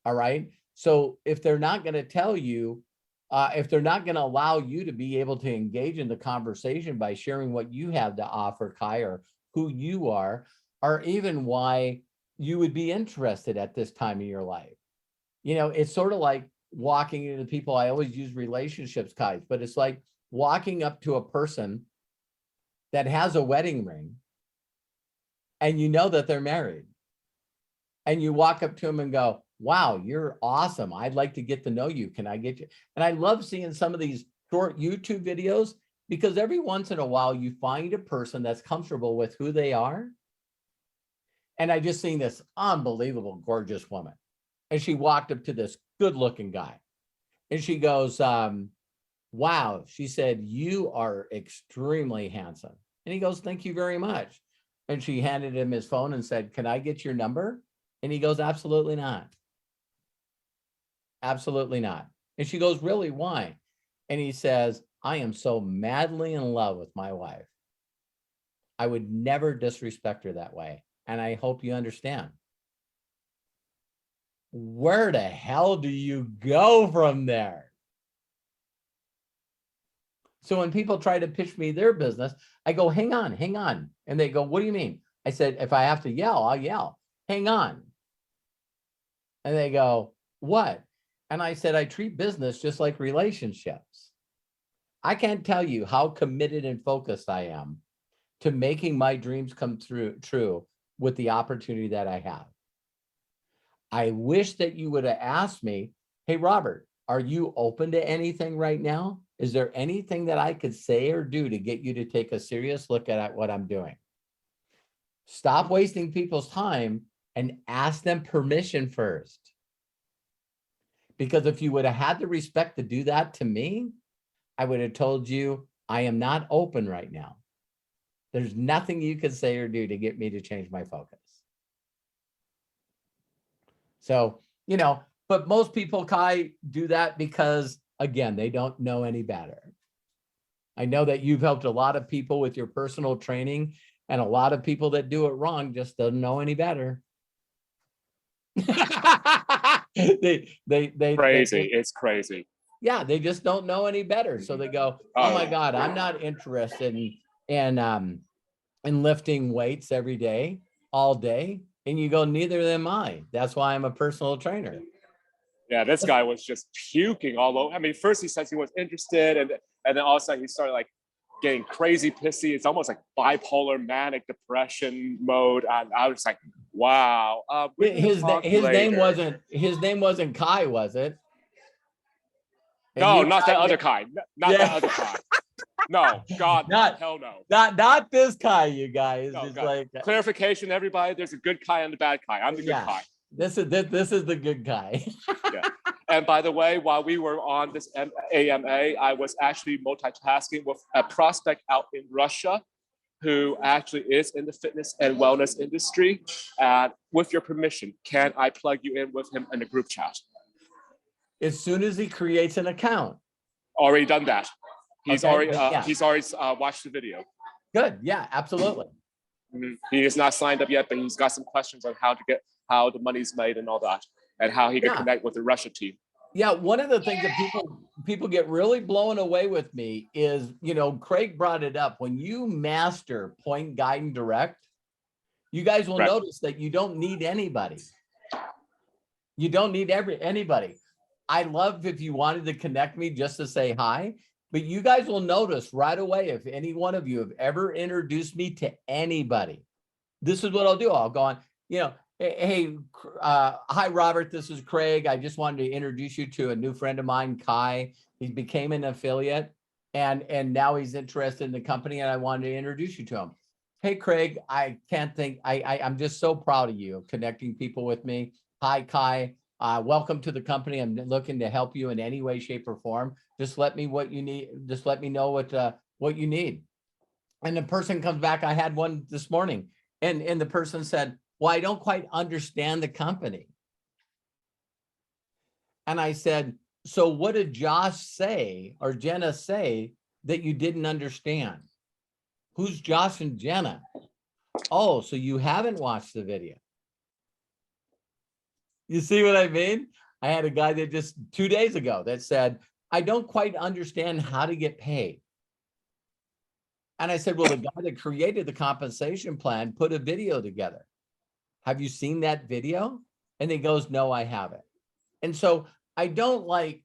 All right. So if they're not going to tell you, if they're not going to allow you to be able to engage in the conversation by sharing what you have to offer, Kai, or who you are, or even why you would be interested at this time of your life. You know, it's sort of like walking into people. I always use relationships, Kai, but it's like walking up to a person that has a wedding ring and you know that they're married, and you walk up to them and go, wow, you're awesome. I'd like to get to know you. Can I get you? And I love seeing some of these short YouTube videos, because every once in a while you find a person that's comfortable with who they are. And I just seen this unbelievable, gorgeous woman. And she walked up to this good looking guy. And she goes, wow. She said, you are extremely handsome. And he goes, thank you very much. And she handed him his phone and said, can I get your number? And he goes, absolutely not. Absolutely not. And she goes, really, why? And he says, I am so madly in love with my wife. I would never disrespect her that way. And I hope you understand. Where the hell do you go from there? So when people try to pitch me their business, I go, hang on, hang on. And they go, what do you mean? I said, if I have to yell, I'll yell. Hang on. And they go, what? And I said, I treat business just like relationships. I can't tell you how committed and focused I am to making my dreams come true with the opportunity that I have. I wish that you would have asked me, hey, Robert, are you open to anything right now? Is there anything that I could say or do to get you to take a serious look at what I'm doing? Stop wasting people's time and ask them permission first. Because if you would have had the respect to do that to me, I would have told you, I am not open right now. There's nothing you could say or do to get me to change my focus. So, you know, but most people, Kai, do that because, again, they don't know any better. I know that you've helped a lot of people with your personal training, and a lot of people that do it wrong just don't know any better. Crazy. It's crazy. Yeah, they just don't know any better. So they go, oh my God, I'm not interested in lifting weights every day, all day. And you go, neither am I. That's why I'm a personal trainer. Yeah, this guy was just puking all over. I mean, first he says he was interested, and then all of a sudden he started like getting crazy pissy. It's almost like bipolar manic depression mode. And I was like, wow. His name wasn't Kai, was it? No, not that other Kai. Not that other Kai. No, God, hell no. Not this Kai, you guys. No, it's God. like Clarification, everybody. There's a good Kai and a bad Kai. I'm the good Kai. This is the good Kai. Yeah. And by the way, while we were on this AMA, I was actually multitasking with a prospect out in Russia who actually is in the fitness and wellness industry. And with your permission, can I plug you in with him in a group chat? As soon as he creates an account. Already done that. He's Okay, already watched the video. Good. Yeah, absolutely. Mm-hmm. He is not signed up yet, but he's got some questions on how the money's made and all that, and how he can connect with the Russia team. Yeah, one of the things that people get really blown away with me is, you know, Craig brought it up. When you master point, guide, and direct, you guys will notice that you don't need anybody. You don't need anybody. I love if you wanted to connect me just to say hi, but you guys will notice right away if any one of you have ever introduced me to anybody. This is what I'll do. I'll go on, you know, hey, hi, Robert, this is Craig. I just wanted to introduce you to a new friend of mine, Kai. He became an affiliate and now he's interested in the company, and I wanted to introduce you to him. Hey, Craig, I'm just so proud of you connecting people with me. Hi, Kai. Welcome to the company. I'm looking to help you in any way, shape, or form. Just let me what you need. Just let me know what you need. And the person comes back. I had one this morning, and the person said, well, I don't quite understand the company. And I said, so what did Josh say or Jenna say that you didn't understand? Who's Josh and Jenna? Oh, so you haven't watched the video. You see what I mean? I had a guy that just 2 days ago that said, I don't quite understand how to get paid. And I said, well, the guy that created the compensation plan put a video together. Have you seen that video? And he goes, no, I haven't. And so I don't like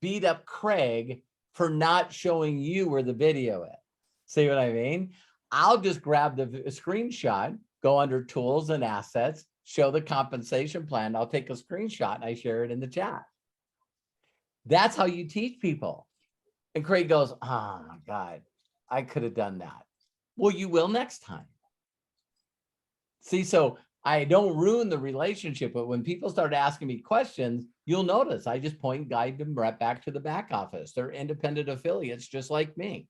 beat up Craig for not showing you where the video is. See what I mean? I'll just grab the screenshot, go under tools and assets, show the compensation plan. I'll take a screenshot and I share it in the chat. That's how you teach people. And Craig goes, oh my God, I could have done that. Well, you will next time. See, so I don't ruin the relationship, but when people start asking me questions, you'll notice I just point and guide them right back to the back office. They're independent affiliates just like me.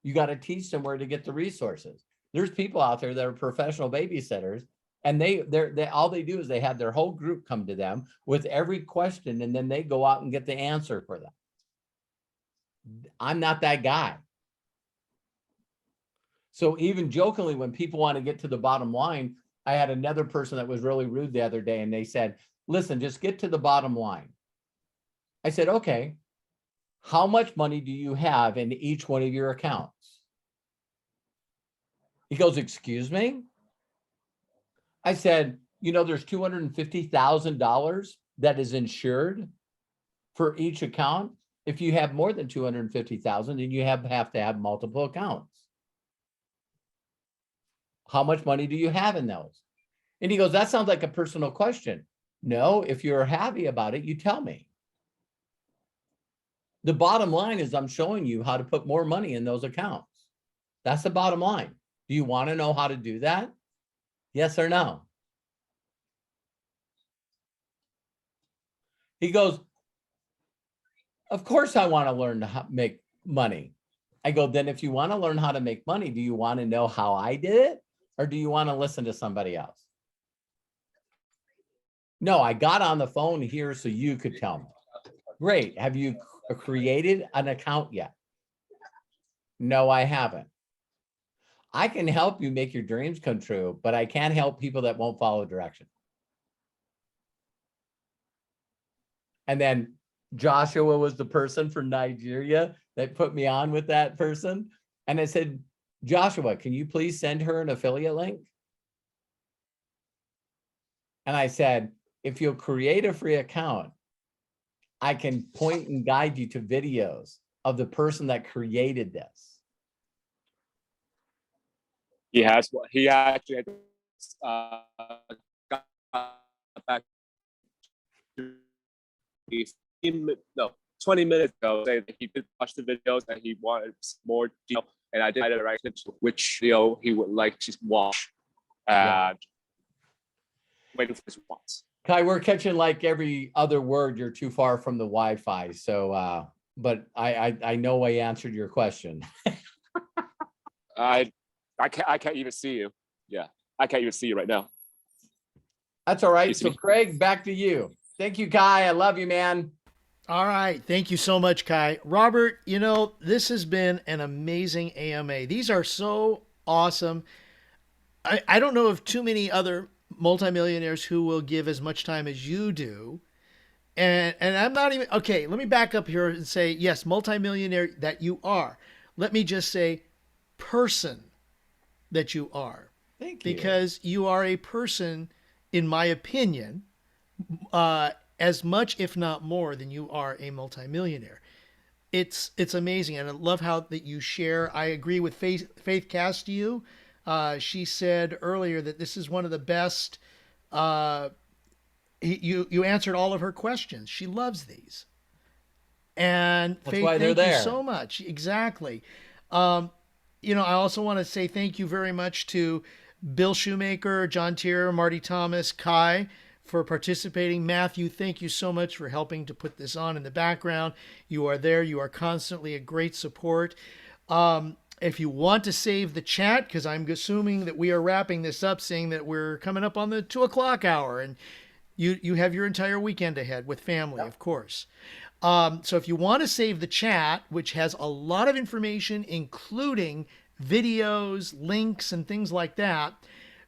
You got to teach them where to get the resources. There's people out there that are professional babysitters, and they all they do is they have their whole group come to them with every question, and then they go out and get the answer for them. I'm not that guy. So even jokingly, when people want to get to the bottom line, I had another person that was really rude the other day, and they said, listen, just get to the bottom line. I said, okay, how much money do you have in each one of your accounts? He goes, excuse me? I said, you know, there's $250,000 that is insured for each account. If you have more than 250,000, then you have to have multiple accounts. How much money do you have in those? And he goes, that sounds like a personal question. No, if you're happy about it, you tell me. The bottom line is I'm showing you how to put more money in those accounts. That's the bottom line. Do you want to know how to do that? Yes or no? He goes, of course I want to learn how to make money. I go, then if you want to learn how to make money, do you want to know how I did it? Or do you want to listen to somebody else? No, I got on the phone here so you could tell me. Great. Have you created an account yet? No, I haven't. I can help you make your dreams come true, but I can't help people that won't follow direction. And then Joshua was the person from Nigeria that put me on with that person. And I said, Joshua, can you please send her an affiliate link? And I said, if you'll create a free account, I can point and guide you to videos of the person that created this. He actually got back to me, 20 minutes ago, saying that he did watch the videos and he wanted more detail, and I did direct him to which video he would like to watch, and waiting for his response. Kai, we're catching like every other word. You're too far from the Wi-Fi. So, but I know I answered your question. I can't even see you. Yeah, I can't even see you right now. That's all right. So Craig, back to you. Thank you, Kai. I love you, man. All right. Thank you so much, Kai. Robert, you know, this has been an amazing AMA. These are so awesome. I don't know of too many other multimillionaires who will give as much time as you do. And I'm not even, okay, let me back up here and say, yes, multimillionaire that you are. Let me just say person that you are. Thank you. Because you are a person, in my opinion, as much, if not more, than you are a multimillionaire. It's amazing. And I love how that you share. I agree with Faith Castillo. She said earlier that this is one of the best. You answered all of her questions. She loves these. And that's Faith, why they're thank there. you so much. Exactly. You know, I also want to say thank you very much to Bill Shoemaker, John Tier, Marty Thomas, Kai, for participating. Matthew, thank you so much for helping to put this on in the background. You are there. You are constantly a great support. If you want to save the chat, because I'm assuming that we are wrapping this up, saying that we're coming up on the 2:00 hour, and you have your entire weekend ahead with family, of course. So if you want to save the chat, which has a lot of information, including videos, links, and things like that,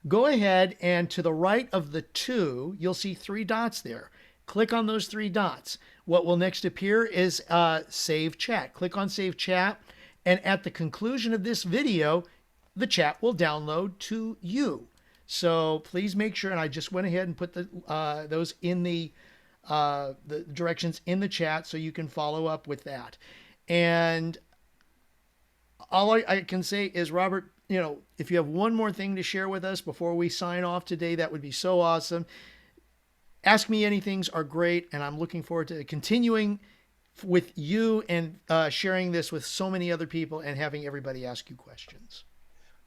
go ahead and to the right of the two, you'll see 3 dots there. Click on those 3 dots. What will next appear is Save Chat. Click on Save Chat, and at the conclusion of this video, the chat will download to you. So please make sure, and I just went ahead and put those in the directions in the chat so you can follow up with that. And all I can say is, Robert, you know, if you have one more thing to share with us before we sign off today, that would be so awesome. Ask Me Anythings are great, and I'm looking forward to continuing with you and sharing this with so many other people and having everybody ask you questions.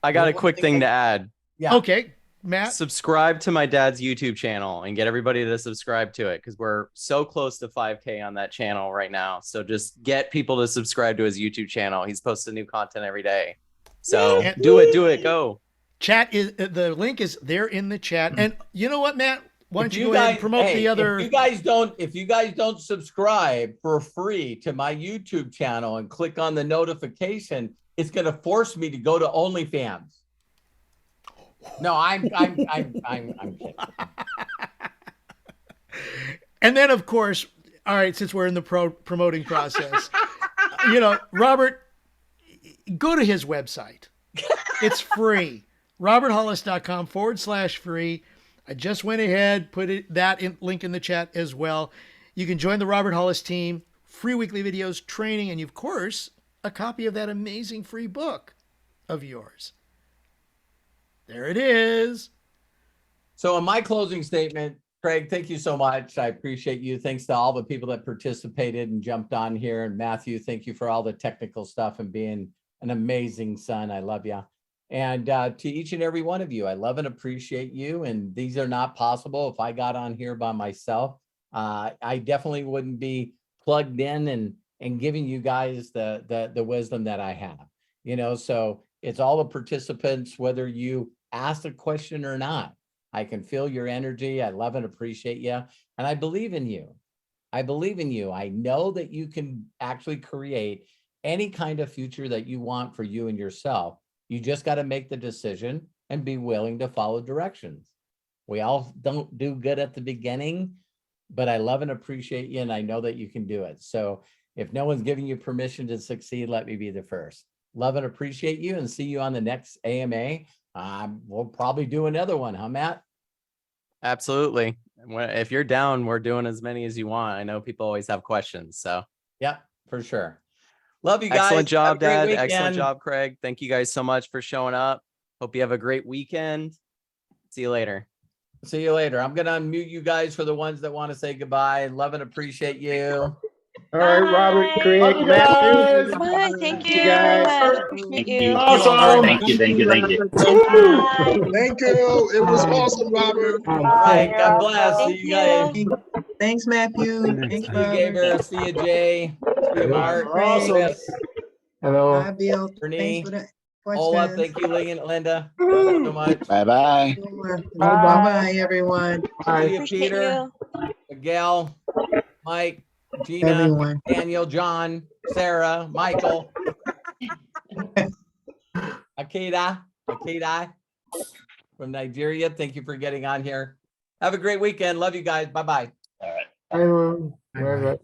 I got Well, a one quick thing thing that- to add. Yeah. Okay, Matt. Subscribe to my dad's YouTube channel and get everybody to subscribe to it, because we're so close to 5K on that channel right now. So just get people to subscribe to his YouTube channel. He's posting new content every day. So And- do it, go. Chat is the link is there in the chat. And you know what, Matt? Why don't If you go ahead and guys- promote hey, the other? If you guys don't subscribe for free to my YouTube channel and click on the notification, it's going to force me to go to OnlyFans. No, I'm kidding. And then, of course, all right, since we're in the promoting process, you know, Robert, go to his website. It's free. roberthollis.com/free. I just went ahead, put that link in the chat as well. You can join the Robert Hollis team, free weekly videos, training, and of course, a copy of that amazing free book of yours. There it is. So in my closing statement, Craig, thank you so much. I appreciate you. Thanks to all the people that participated and jumped on here. And Matthew, thank you for all the technical stuff and being an amazing son. I love you. And to each and every one of you, I love and appreciate you. And these are not possible if I got on here by myself. I definitely wouldn't be plugged in and giving you guys the wisdom that I have. You know, so it's all the participants, whether you ask a question or not. I can feel your energy. I love and appreciate you. And I believe in you. I believe in you. I know that you can actually create any kind of future that you want for you and yourself. You just got to make the decision and be willing to follow directions. We all don't do good at the beginning, but I love and appreciate you. And I know that you can do it. So if no one's giving you permission to succeed, let me be the first. Love and appreciate you, and see you on the next AMA. We'll probably do another one, huh, Matt? Absolutely. If you're down, we're doing as many as you want. I know people always have questions. So Yeah, for sure. Love you guys. excellent Have a job, great Dad. weekend. Excellent job, Craig. Thank you guys so much for showing up. Hope you have a great weekend. See you later. See you later. I'm going to unmute you guys for the ones that want to say goodbye. Love and appreciate you. All right, Robert, Bye. Craig, Love you Matthew. guys. Bye. Thank you. You guys. Thank you. Awesome. Thank you. Thank you. Thank you. It was awesome, Robert. All right. God bless. Thank See you guys. you. Thanks, Matthew. Thanks, See you, Robert. Gabriel. See you, Jay. See you, Mark. Awesome. Chris, Hello. Hi, Bill. Renee. Thanks for the Ola, questions. thank you, Linda. Thank you so much. Bye-bye. Sure. Bye-bye, everyone. See you, Appreciate Peter, you. Miguel, Mike, Gina, Everyone. Daniel, John, Sarah, Michael. Akita from Nigeria. Thank you for getting on here. Have a great weekend. Love you guys. Bye-bye. All right. Bye.